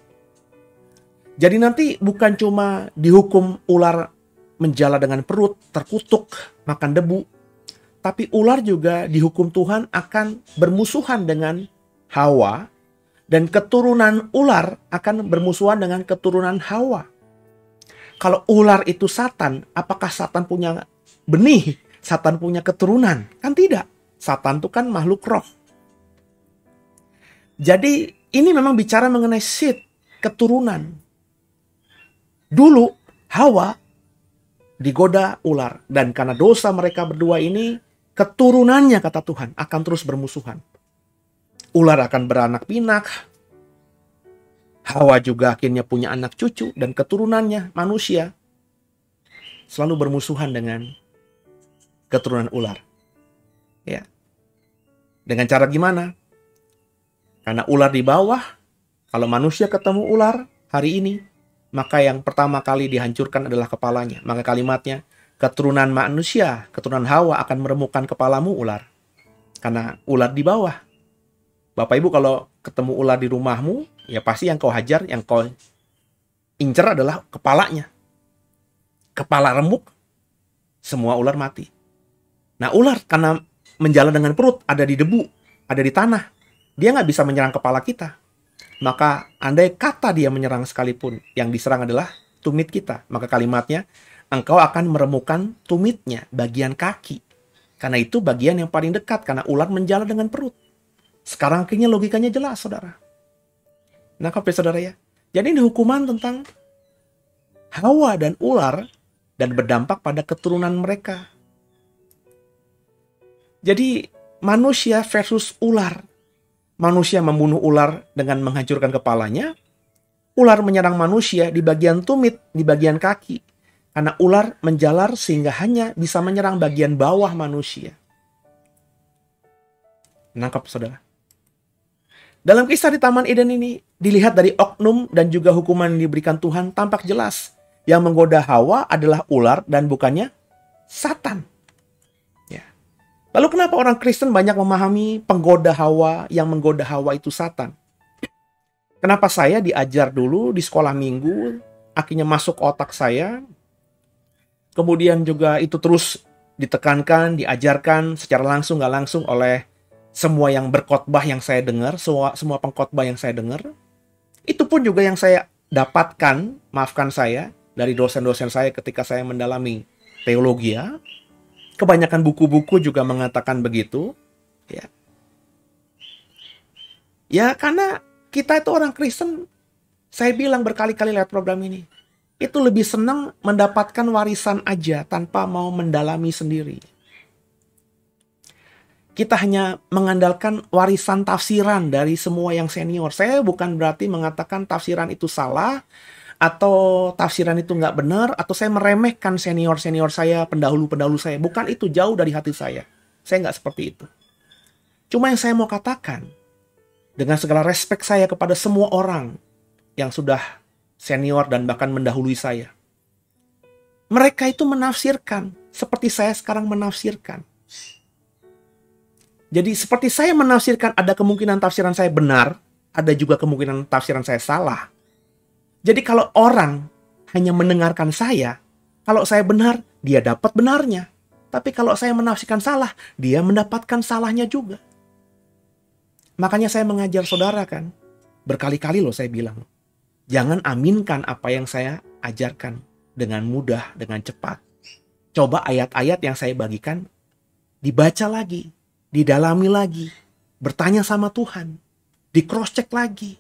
Jadi nanti bukan cuma dihukum ular menjala dengan perut, terkutuk, makan debu. Tapi ular juga dihukum Tuhan akan bermusuhan dengan Hawa. Dan keturunan ular akan bermusuhan dengan keturunan Hawa. Kalau ular itu Satan, apakah Satan punya benih? Satan punya keturunan? Kan tidak. Satan itu kan makhluk roh. Jadi ini memang bicara mengenai seed, keturunan. Dulu Hawa digoda ular. Dan karena dosa mereka berdua ini, keturunannya kata Tuhan akan terus bermusuhan. Ular akan beranak pinak. Hawa juga akhirnya punya anak cucu. Dan keturunannya manusia selalu bermusuhan dengan keturunan ular. Ya. Dengan cara gimana? Karena ular di bawah. Kalau manusia ketemu ular hari ini, maka yang pertama kali dihancurkan adalah kepalanya. Maka kalimatnya, keturunan manusia, keturunan Hawa akan meremukkan kepalamu ular. Karena ular di bawah. Bapak Ibu kalau ketemu ular di rumahmu, ya pasti yang kau hajar, yang kau incer adalah kepalanya. Kepala remuk, semua ular mati. Nah ular karena menjala dengan perut, ada di debu, ada di tanah. Dia nggak bisa menyerang kepala kita. Maka andai kata dia menyerang sekalipun, yang diserang adalah tumit kita. Maka kalimatnya, engkau akan meremukkan tumitnya, bagian kaki. Karena itu bagian yang paling dekat, karena ular menjala dengan perut. Sekarang akhirnya logikanya jelas, saudara. Nangkap ya, saudara ya? Jadi ini hukuman tentang Hawa dan ular dan berdampak pada keturunan mereka. Jadi manusia versus ular. Manusia membunuh ular dengan menghancurkan kepalanya. Ular menyerang manusia di bagian tumit, di bagian kaki. Karena ular menjalar sehingga hanya bisa menyerang bagian bawah manusia. Nangkap, saudara? Dalam kisah di Taman Eden ini, dilihat dari oknum dan juga hukuman yang diberikan Tuhan tampak jelas. Yang menggoda Hawa adalah ular dan bukannya Satan. Ya. Lalu kenapa orang Kristen banyak memahami penggoda Hawa, yang menggoda Hawa itu Satan? Kenapa saya diajar dulu di sekolah minggu, akhirnya masuk otak saya, kemudian juga itu terus ditekankan, diajarkan secara langsung nggak langsung oleh semua yang berkhotbah yang saya dengar, semua pengkhotbah yang saya dengar, itu pun juga yang saya dapatkan, maafkan saya, dari dosen-dosen saya ketika saya mendalami teologi ya. Kebanyakan buku-buku juga mengatakan begitu. Ya, ya karena kita itu orang Kristen, saya bilang berkali-kali lewat program ini, itu lebih senang mendapatkan warisan aja tanpa mau mendalami sendiri. Kita hanya mengandalkan warisan tafsiran dari semua yang senior. Saya bukan berarti mengatakan tafsiran itu salah, atau tafsiran itu nggak benar, atau saya meremehkan senior-senior saya, pendahulu-pendahulu saya. Bukan itu, jauh dari hati saya. Saya nggak seperti itu. Cuma yang saya mau katakan, dengan segala respek saya kepada semua orang yang sudah senior dan bahkan mendahului saya, mereka itu menafsirkan seperti saya sekarang menafsirkan. Jadi seperti saya menafsirkan, ada kemungkinan tafsiran saya benar, ada juga kemungkinan tafsiran saya salah. Jadi kalau orang hanya mendengarkan saya, kalau saya benar, dia dapat benarnya. Tapi kalau saya menafsirkan salah, dia mendapatkan salahnya juga. Makanya saya mengajar saudara kan, berkali-kali loh saya bilang, jangan aminkan apa yang saya ajarkan dengan mudah, dengan cepat. Coba ayat-ayat yang saya bagikan, dibaca lagi, didalami lagi, bertanya sama Tuhan, di cross check lagi.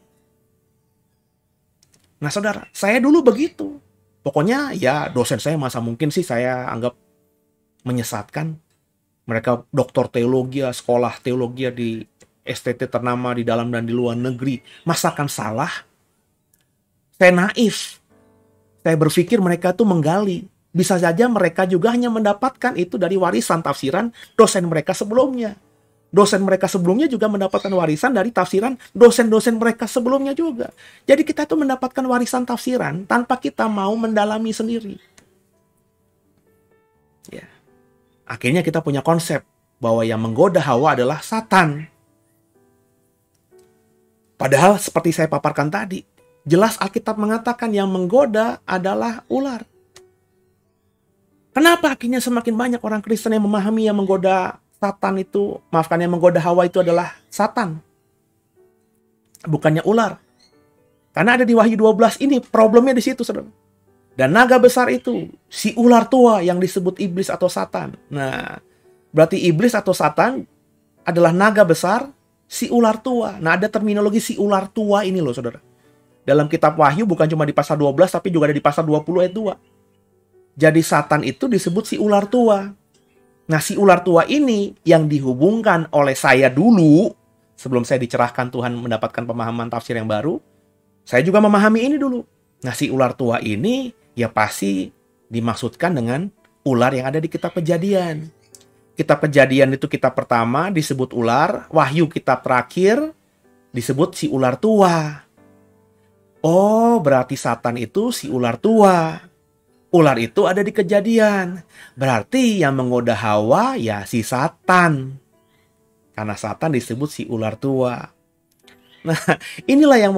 Nah saudara, saya dulu begitu. Pokoknya ya dosen saya masa mungkin sih saya anggap menyesatkan. Mereka doktor teologi, sekolah teologi di STT ternama di dalam dan di luar negeri. Masakan salah? Saya naif. Saya berpikir mereka itu menggali. Bisa saja mereka juga hanya mendapatkan itu dari warisan tafsiran dosen mereka sebelumnya. Dosen mereka sebelumnya juga mendapatkan warisan dari tafsiran dosen-dosen mereka sebelumnya juga. Jadi kita tuh mendapatkan warisan tafsiran tanpa kita mau mendalami sendiri. Ya. Akhirnya kita punya konsep bahwa yang menggoda Hawa adalah Satan. Padahal seperti saya paparkan tadi, jelas Alkitab mengatakan yang menggoda adalah ular. Kenapa akhirnya semakin banyak orang Kristen yang memahami yang menggoda Satan itu, maafkan, yang menggoda Hawa itu adalah Satan, bukannya ular. Karena ada di Wahyu 12 ini, problemnya di situ, saudara. Dan naga besar itu, si ular tua yang disebut iblis atau Satan. Nah, berarti iblis atau Satan adalah naga besar, si ular tua. Nah, ada terminologi si ular tua ini loh, saudara. Dalam kitab Wahyu bukan cuma di pasal 12, tapi juga ada di pasal 20 ayat 2. Jadi Satan itu disebut si ular tua. Nah, si ular tua ini yang dihubungkan oleh saya dulu, sebelum saya dicerahkan Tuhan mendapatkan pemahaman tafsir yang baru, saya juga memahami ini dulu. Nah, si ular tua ini ya pasti dimaksudkan dengan ular yang ada di kitab Kejadian. Kitab Kejadian itu kitab pertama disebut ular, Wahyu kitab terakhir disebut si ular tua. Oh, berarti Satan itu si ular tua. Ular itu ada di Kejadian. Berarti yang menggoda Hawa ya si Satan. Karena Satan disebut si ular tua. Nah, inilah yang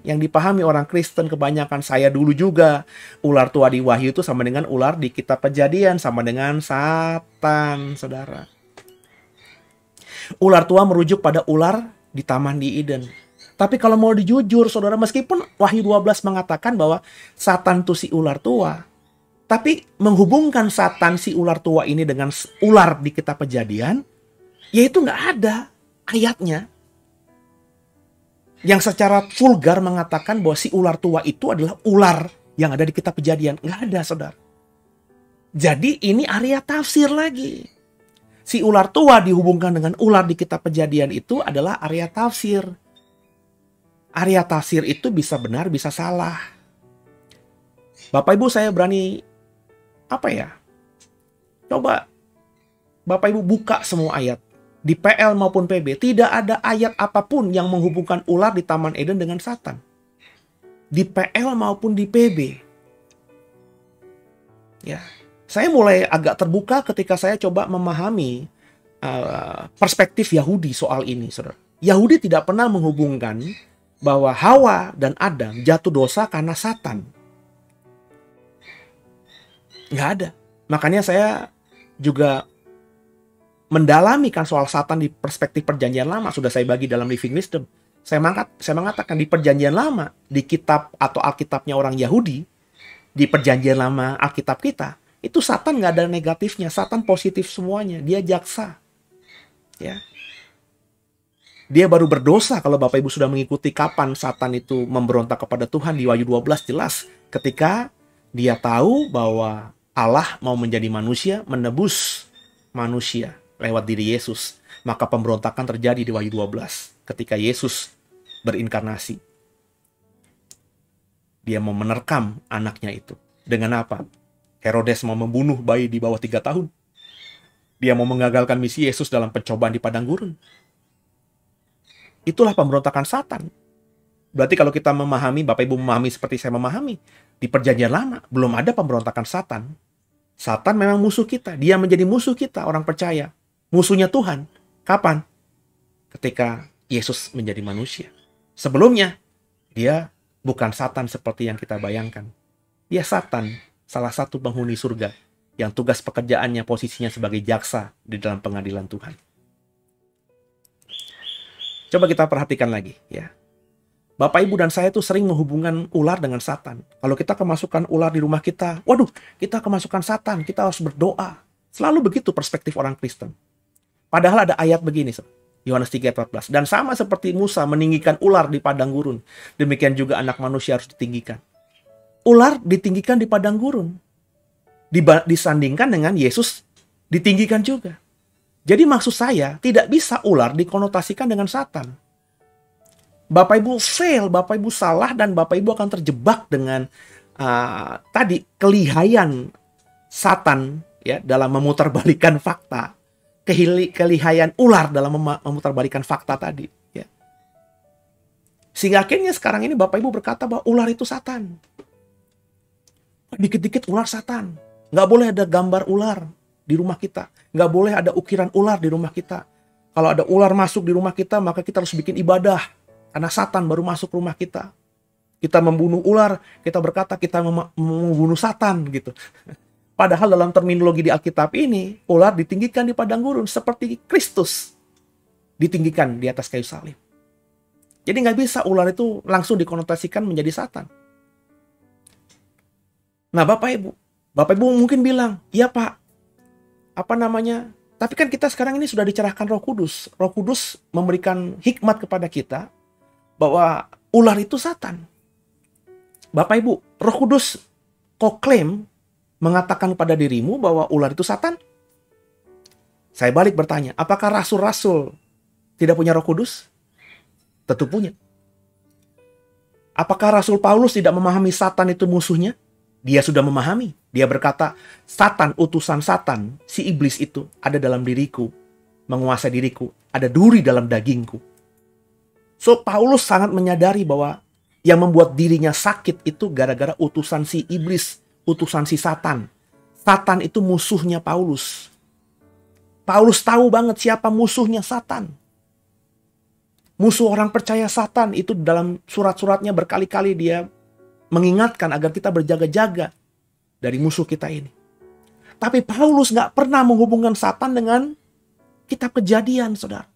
yang dipahami orang Kristen kebanyakan, saya dulu juga. Ular tua di Wahyu itu sama dengan ular di kitab Kejadian, sama dengan Satan, saudara. Ular tua merujuk pada ular di Taman di Eden. Tapi kalau mau dijujur, saudara, meskipun Wahyu 12 mengatakan bahwa Satan itu si ular tua, tapi menghubungkan Satan si ular tua ini dengan ular di kitab Kejadian, yaitu nggak ada ayatnya yang secara vulgar mengatakan bahwa si ular tua itu adalah ular yang ada di kitab Kejadian. Nggak ada, saudara. Jadi ini area tafsir lagi. Si ular tua dihubungkan dengan ular di kitab Kejadian itu adalah area tafsir. Area tafsir itu bisa benar, bisa salah. Bapak Ibu, saya berani, coba Bapak Ibu buka semua ayat. Di PL maupun PB, tidak ada ayat apapun yang menghubungkan ular di Taman Eden dengan Satan. Di PL maupun di PB. Ya, saya mulai agak terbuka ketika saya coba memahami perspektif Yahudi soal ini, saudara. Yahudi tidak pernah menghubungkan bahwa Hawa dan Adam jatuh dosa karena Satan. Nggak ada. Makanya saya juga mendalami kan soal Satan di perspektif Perjanjian Lama. Sudah saya bagi dalam Living Wisdom. Saya mengatakan di Perjanjian Lama, di kitab atau Alkitabnya orang Yahudi, di Perjanjian Lama Alkitab kita, itu Satan nggak ada negatifnya. Satan positif semuanya. Dia jaksa. Ya. Dia baru berdosa kalau Bapak Ibu sudah mengikuti kapan Satan itu memberontak kepada Tuhan di Wahyu 12 jelas. Ketika dia tahu bahwa Allah mau menjadi manusia, menebus manusia lewat diri Yesus. Maka pemberontakan terjadi di Wahyu 12 ketika Yesus berinkarnasi. Dia mau menerkam anaknya itu. Dengan apa? Herodes mau membunuh bayi di bawah 3 tahun. Dia mau mengagalkan misi Yesus dalam pencobaan di padang gurun. Itulah pemberontakan Satan. Berarti kalau kita memahami, Bapak Ibu memahami seperti saya memahami, di Perjanjian Lama belum ada pemberontakan Satan. Satan memang musuh kita. Dia menjadi musuh kita, orang percaya. Musuhnya Tuhan. Kapan? Ketika Yesus menjadi manusia. Sebelumnya, dia bukan Satan seperti yang kita bayangkan. Dia Satan, salah satu penghuni surga, yang tugas pekerjaannya posisinya sebagai jaksa di dalam pengadilan Tuhan. Coba kita perhatikan lagi, ya. Bapak, Ibu, dan saya tuh sering menghubungkan ular dengan Satan. Kalau kita kemasukan ular di rumah kita, waduh, kita kemasukan Satan, kita harus berdoa. Selalu begitu perspektif orang Kristen. Padahal ada ayat begini, Yohanes 3:14. Dan sama seperti Musa meninggikan ular di padang gurun, demikian juga anak manusia harus ditinggikan. Ular ditinggikan di padang gurun, disandingkan dengan Yesus ditinggikan juga. Jadi maksud saya, tidak bisa ular dikonotasikan dengan Satan. Bapak Ibu fail, Bapak Ibu salah, dan Bapak Ibu akan terjebak dengan tadi kelihayan Satan ya dalam memutarbalikkan fakta, kelihayan ular dalam memutarbalikkan fakta tadi. Ya. Sehingga akhirnya sekarang ini Bapak Ibu berkata bahwa ular itu Satan. Dikit-dikit ular Satan. Nggak boleh ada gambar ular di rumah kita. Nggak boleh ada ukiran ular di rumah kita. Kalau ada ular masuk di rumah kita, maka kita harus bikin ibadah. Karena Satan baru masuk rumah kita. Kita membunuh ular, kita berkata kita membunuh Satan gitu. Padahal dalam terminologi di Alkitab ini, ular ditinggikan di padang gurun seperti Kristus ditinggikan di atas kayu salib. Jadi nggak bisa ular itu langsung dikonotasikan menjadi Satan. Nah Bapak Ibu mungkin bilang, ya Pak, tapi kan kita sekarang ini sudah dicerahkan Roh Kudus. Roh Kudus memberikan hikmat kepada kita bahwa ular itu Satan. Bapak Ibu, Roh Kudus kok klaim mengatakan pada dirimu bahwa ular itu Satan? Saya balik bertanya, apakah rasul-rasul tidak punya Roh Kudus? Tentu punya. Apakah Rasul Paulus tidak memahami Satan itu musuhnya? Dia sudah memahami. Dia berkata, Satan, utusan Satan, si iblis itu ada dalam diriku, menguasai diriku, ada duri dalam dagingku. So, Paulus sangat menyadari bahwa yang membuat dirinya sakit itu gara-gara utusan si iblis, utusan si Satan. Satan itu musuhnya Paulus. Paulus tahu banget siapa musuhnya Satan. Musuh orang percaya Satan itu dalam surat-suratnya berkali-kali dia mengingatkan agar kita berjaga-jaga dari musuh kita ini. Tapi Paulus gak pernah menghubungkan Satan dengan kitab Kejadian, saudara.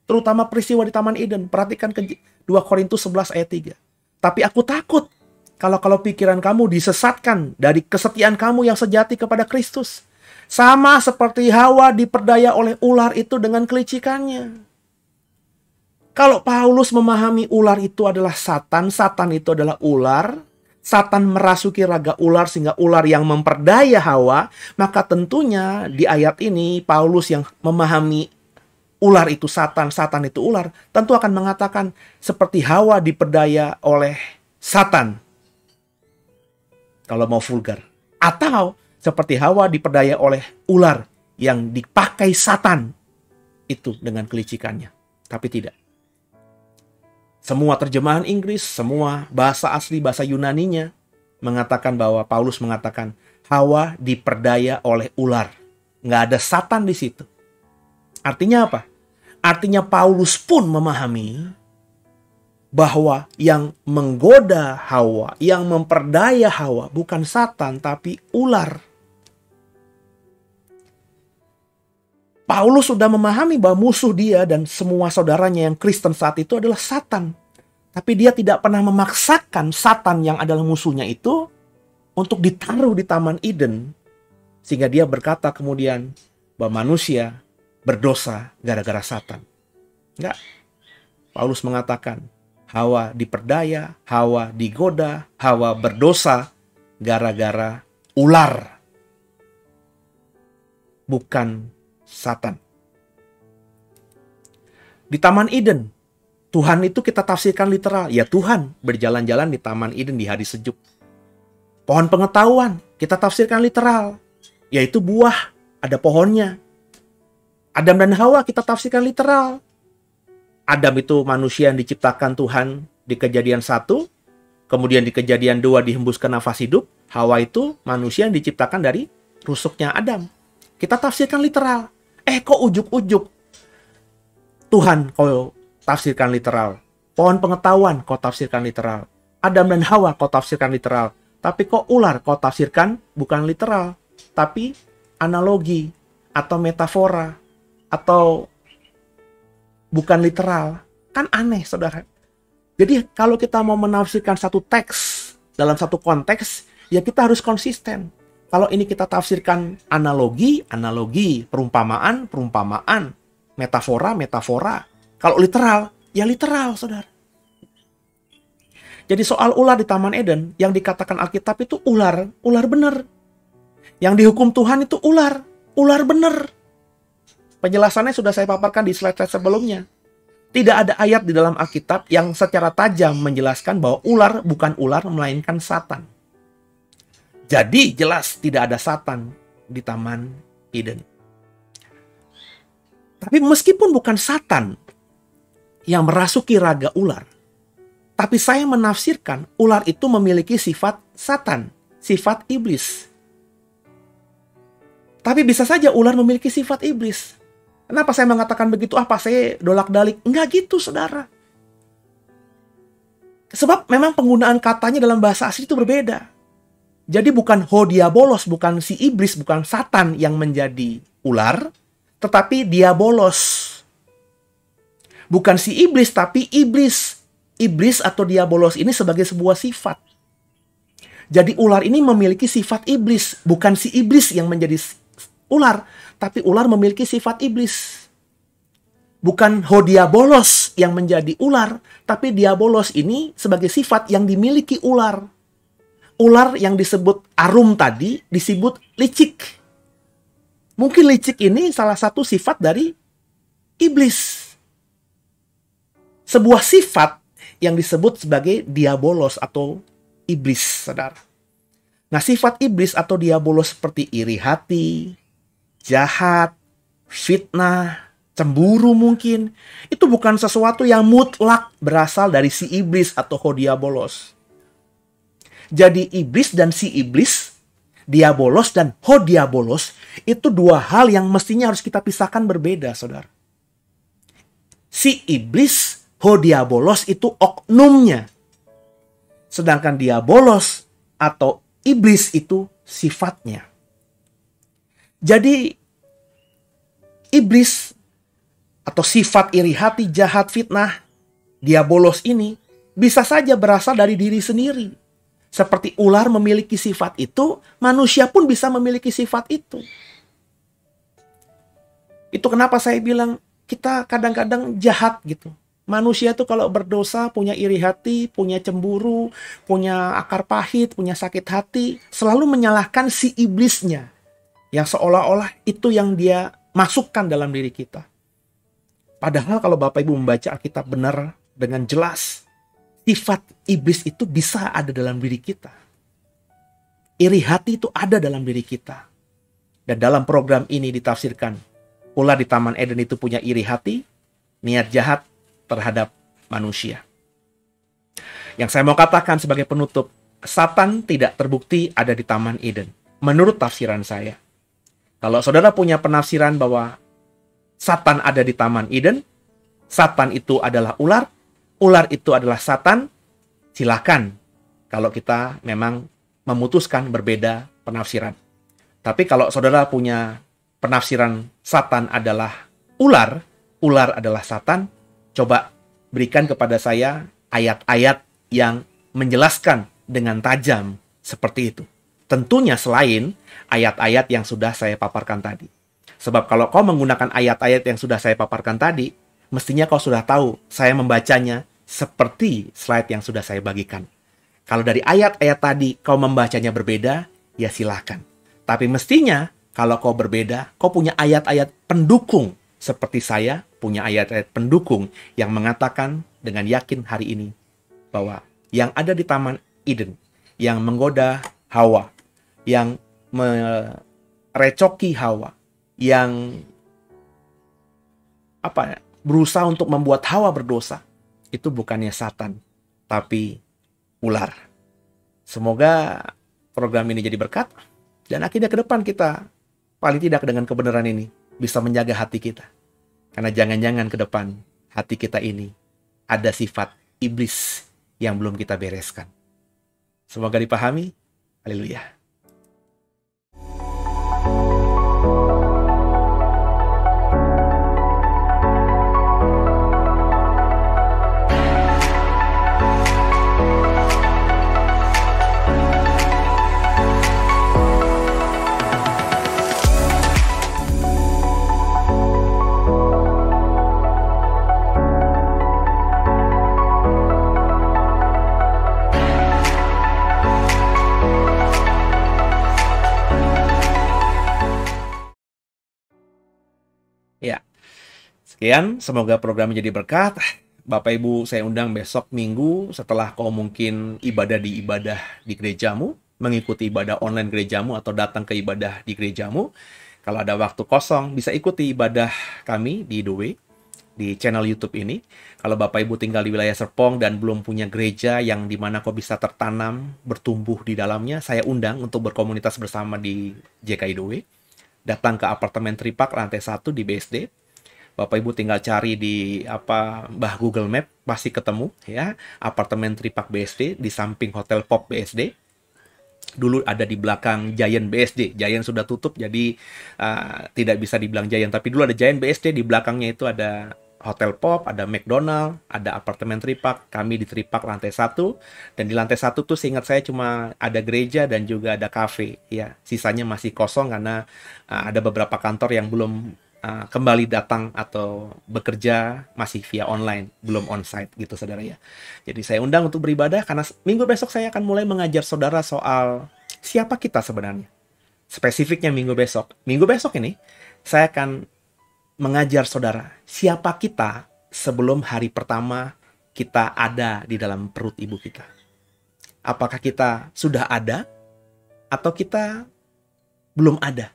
Terutama peristiwa di Taman Eden. Perhatikan 2 Korintus 11 ayat 3. Tapi aku takut kalau pikiran kamu disesatkan dari kesetiaan kamu yang sejati kepada Kristus. Sama seperti Hawa diperdaya oleh ular itu dengan kelicikannya. Kalau Paulus memahami ular itu adalah Satan, Satan itu adalah ular, Satan merasuki raga ular sehingga ular yang memperdaya Hawa, maka tentunya di ayat ini Paulus yang memahami ular itu Satan, Satan itu ular, tentu akan mengatakan seperti Hawa diperdaya oleh Satan. Kalau mau vulgar. Atau seperti Hawa diperdaya oleh ular yang dipakai Satan itu dengan kelicikannya. Tapi tidak. Semua terjemahan Inggris, semua bahasa asli, bahasa Yunaninya mengatakan bahwa Paulus mengatakan Hawa diperdaya oleh ular. Nggak ada Satan di situ. Artinya apa? Artinya Paulus pun memahami bahwa yang menggoda Hawa, yang memperdaya Hawa bukan Satan tapi ular. Paulus sudah memahami bahwa musuh dia dan semua saudaranya yang Kristen saat itu adalah Satan. Tapi dia tidak pernah memaksakan Satan yang adalah musuhnya itu untuk ditaruh di Taman Eden. Sehingga dia berkata kemudian bahwa manusia berdosa gara-gara Satan. Enggak. Paulus mengatakan Hawa diperdaya, Hawa digoda, Hawa berdosa gara-gara ular. Bukan Satan. Di Taman Eden, Tuhan itu kita tafsirkan literal. Ya Tuhan berjalan-jalan di Taman Eden di hari sejuk. Pohon pengetahuan kita tafsirkan literal. Yaitu buah, ada pohonnya. Adam dan Hawa kita tafsirkan literal. Adam itu manusia yang diciptakan Tuhan di Kejadian 1. Kemudian di Kejadian 2 dihembuskan nafas hidup. Hawa itu manusia yang diciptakan dari rusuknya Adam. Kita tafsirkan literal. Kok ujuk-ujuk Tuhan kau tafsirkan literal. Pohon pengetahuan kau tafsirkan literal. Adam dan Hawa kau tafsirkan literal. Tapi kok ular kau tafsirkan bukan literal. Tapi analogi atau metafora. Atau bukan literal. Kan aneh, saudara. Jadi kalau kita mau menafsirkan satu teks dalam satu konteks, ya kita harus konsisten. Kalau ini kita tafsirkan analogi, perumpamaan. metafora. Kalau literal, ya literal, saudara. Jadi soal ular di Taman Eden, yang dikatakan Alkitab itu ular benar. Yang dihukum Tuhan itu ular benar. Penjelasannya sudah saya paparkan di slide-slide sebelumnya. Tidak ada ayat di dalam Alkitab yang secara tajam menjelaskan bahwa ular bukan ular, melainkan Satan. Jadi jelas tidak ada Satan di Taman Eden. Tapi meskipun bukan Satan yang merasuki raga ular, tapi saya menafsirkan ular itu memiliki sifat Satan, sifat iblis. Tapi bisa saja ular memiliki sifat iblis. Kenapa saya mengatakan begitu? Apa saya dolak-dalik? Enggak gitu, saudara. Sebab memang penggunaan katanya dalam bahasa asli itu berbeda. Jadi bukan ho diabolos, bukan si iblis, bukan Satan yang menjadi ular, tetapi diabolos. Bukan si iblis, tapi iblis. Iblis atau diabolos ini sebagai sebuah sifat. Jadi ular ini memiliki sifat iblis, bukan si iblis yang menjadi ular, tapi ular memiliki sifat iblis. Bukan ho diabolos yang menjadi ular, tapi diabolos ini sebagai sifat yang dimiliki ular. Ular yang disebut arum tadi disebut licik. Mungkin licik ini salah satu sifat dari iblis. Sebuah sifat yang disebut sebagai diabolos atau iblis, saudara. Nah, sifat iblis atau diabolos seperti iri hati, jahat, fitnah, cemburu mungkin, itu bukan sesuatu yang mutlak berasal dari si iblis atau ho diabolos. Jadi iblis dan si iblis, diabolos dan ho diabolos, itu dua hal yang mestinya harus kita pisahkan berbeda, saudara. Si iblis, ho diabolos itu oknumnya. Sedangkan diabolos atau iblis itu sifatnya. Jadi iblis atau sifat iri hati, jahat, fitnah, diabolos ini bisa saja berasal dari diri sendiri. Seperti ular memiliki sifat itu, manusia pun bisa memiliki sifat itu. Itu kenapa saya bilang kita kadang-kadang jahat gitu. Manusia itu kalau berdosa punya iri hati, punya cemburu, punya akar pahit, punya sakit hati, selalu menyalahkan si iblisnya. Yang seolah-olah itu yang dia masukkan dalam diri kita. Padahal kalau Bapak Ibu membaca Alkitab benar dengan jelas, sifat iblis itu bisa ada dalam diri kita. Iri hati itu ada dalam diri kita. Dan dalam program ini ditafsirkan, ular di Taman Eden itu punya iri hati, niat jahat terhadap manusia. Yang saya mau katakan sebagai penutup, Satan tidak terbukti ada di Taman Eden. Menurut tafsiran saya. Kalau saudara punya penafsiran bahwa Satan ada di Taman Eden, Satan itu adalah ular, ular itu adalah Satan, silakan. Kalau kita memang memutuskan berbeda penafsiran. Tapi kalau saudara punya penafsiran Satan adalah ular, ular adalah Satan, coba berikan kepada saya ayat-ayat yang menjelaskan dengan tajam seperti itu. Tentunya selain ayat-ayat yang sudah saya paparkan tadi. Sebab kalau kau menggunakan ayat-ayat yang sudah saya paparkan tadi, mestinya kau sudah tahu saya membacanya seperti slide yang sudah saya bagikan. Kalau dari ayat-ayat tadi kau membacanya berbeda, ya silahkan. Tapi mestinya kalau kau berbeda, kau punya ayat-ayat pendukung. Seperti saya punya ayat-ayat pendukung yang mengatakan dengan yakin hari ini bahwa yang ada di Taman Eden, yang menggoda Hawa, yang merecoki Hawa, yang berusaha untuk membuat Hawa berdosa, itu bukannya Satan, tapi ular. Semoga program ini jadi berkat, dan akhirnya ke depan kita, paling tidak dengan kebenaran ini, bisa menjaga hati kita. Karena jangan-jangan ke depan, hati kita ini ada sifat iblis yang belum kita bereskan. Semoga dipahami. Haleluya. Ya, sekian. Semoga program menjadi berkat. Bapak Ibu, saya undang besok Minggu setelah kau mungkin ibadah di gerejamu, mengikuti ibadah online gerejamu atau datang ke ibadah di gerejamu. Kalau ada waktu kosong, bisa ikuti ibadah kami di The Way, di channel YouTube ini. Kalau Bapak Ibu tinggal di wilayah Serpong dan belum punya gereja yang dimana kau bisa tertanam, bertumbuh di dalamnya, saya undang untuk berkomunitas bersama di JKI The Way. Datang ke apartemen Tripak lantai 1 di BSD. Bapak Ibu tinggal cari di Google Map pasti ketemu ya, apartemen Tripak BSD di samping Hotel Pop BSD. Dulu ada di belakang Giant BSD. Giant sudah tutup jadi tidak bisa dibilang Giant, tapi dulu ada Giant BSD, di belakangnya itu ada Hotel Pop, ada McDonald, ada apartemen Tripak. Kami di Tripak lantai 1, dan di lantai 1 tuh seingat saya cuma ada gereja dan juga ada kafe ya. Sisanya masih kosong karena ada beberapa kantor yang belum kembali datang atau bekerja masih via online, belum onsite gitu saudara ya. Jadi saya undang untuk beribadah karena minggu besok saya akan mulai mengajar saudara soal siapa kita sebenarnya. Spesifiknya minggu besok. Minggu besok ini saya akan mengajar saudara siapa kita sebelum hari pertama kita ada di dalam perut ibu kita. Apakah kita sudah ada atau kita belum ada?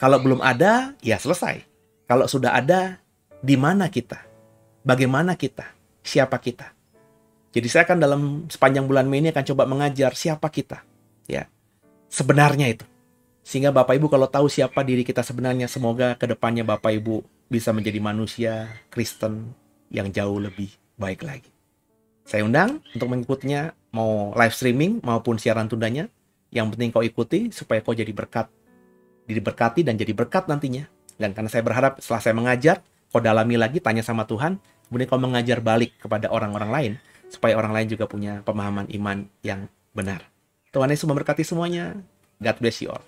Kalau belum ada, ya selesai. Kalau sudah ada, di mana kita? Bagaimana kita? Siapa kita? Jadi saya akan dalam sepanjang bulan Mei ini akan coba mengajar siapa kita. Ya, sebenarnya itu. Sehingga Bapak Ibu kalau tahu siapa diri kita sebenarnya, semoga ke depannya Bapak Ibu bisa menjadi manusia Kristen yang jauh lebih baik lagi. Saya undang untuk mengikutinya, mau live streaming maupun siaran tundanya. Yang penting kau ikuti supaya kau jadi berkat, diberkati dan jadi berkat nantinya. Dan karena saya berharap setelah saya mengajar, kau dalami lagi, tanya sama Tuhan, kemudian kau mengajar balik kepada orang-orang lain, supaya orang lain juga punya pemahaman iman yang benar. Tuhan Yesus memberkati semuanya. God bless you all.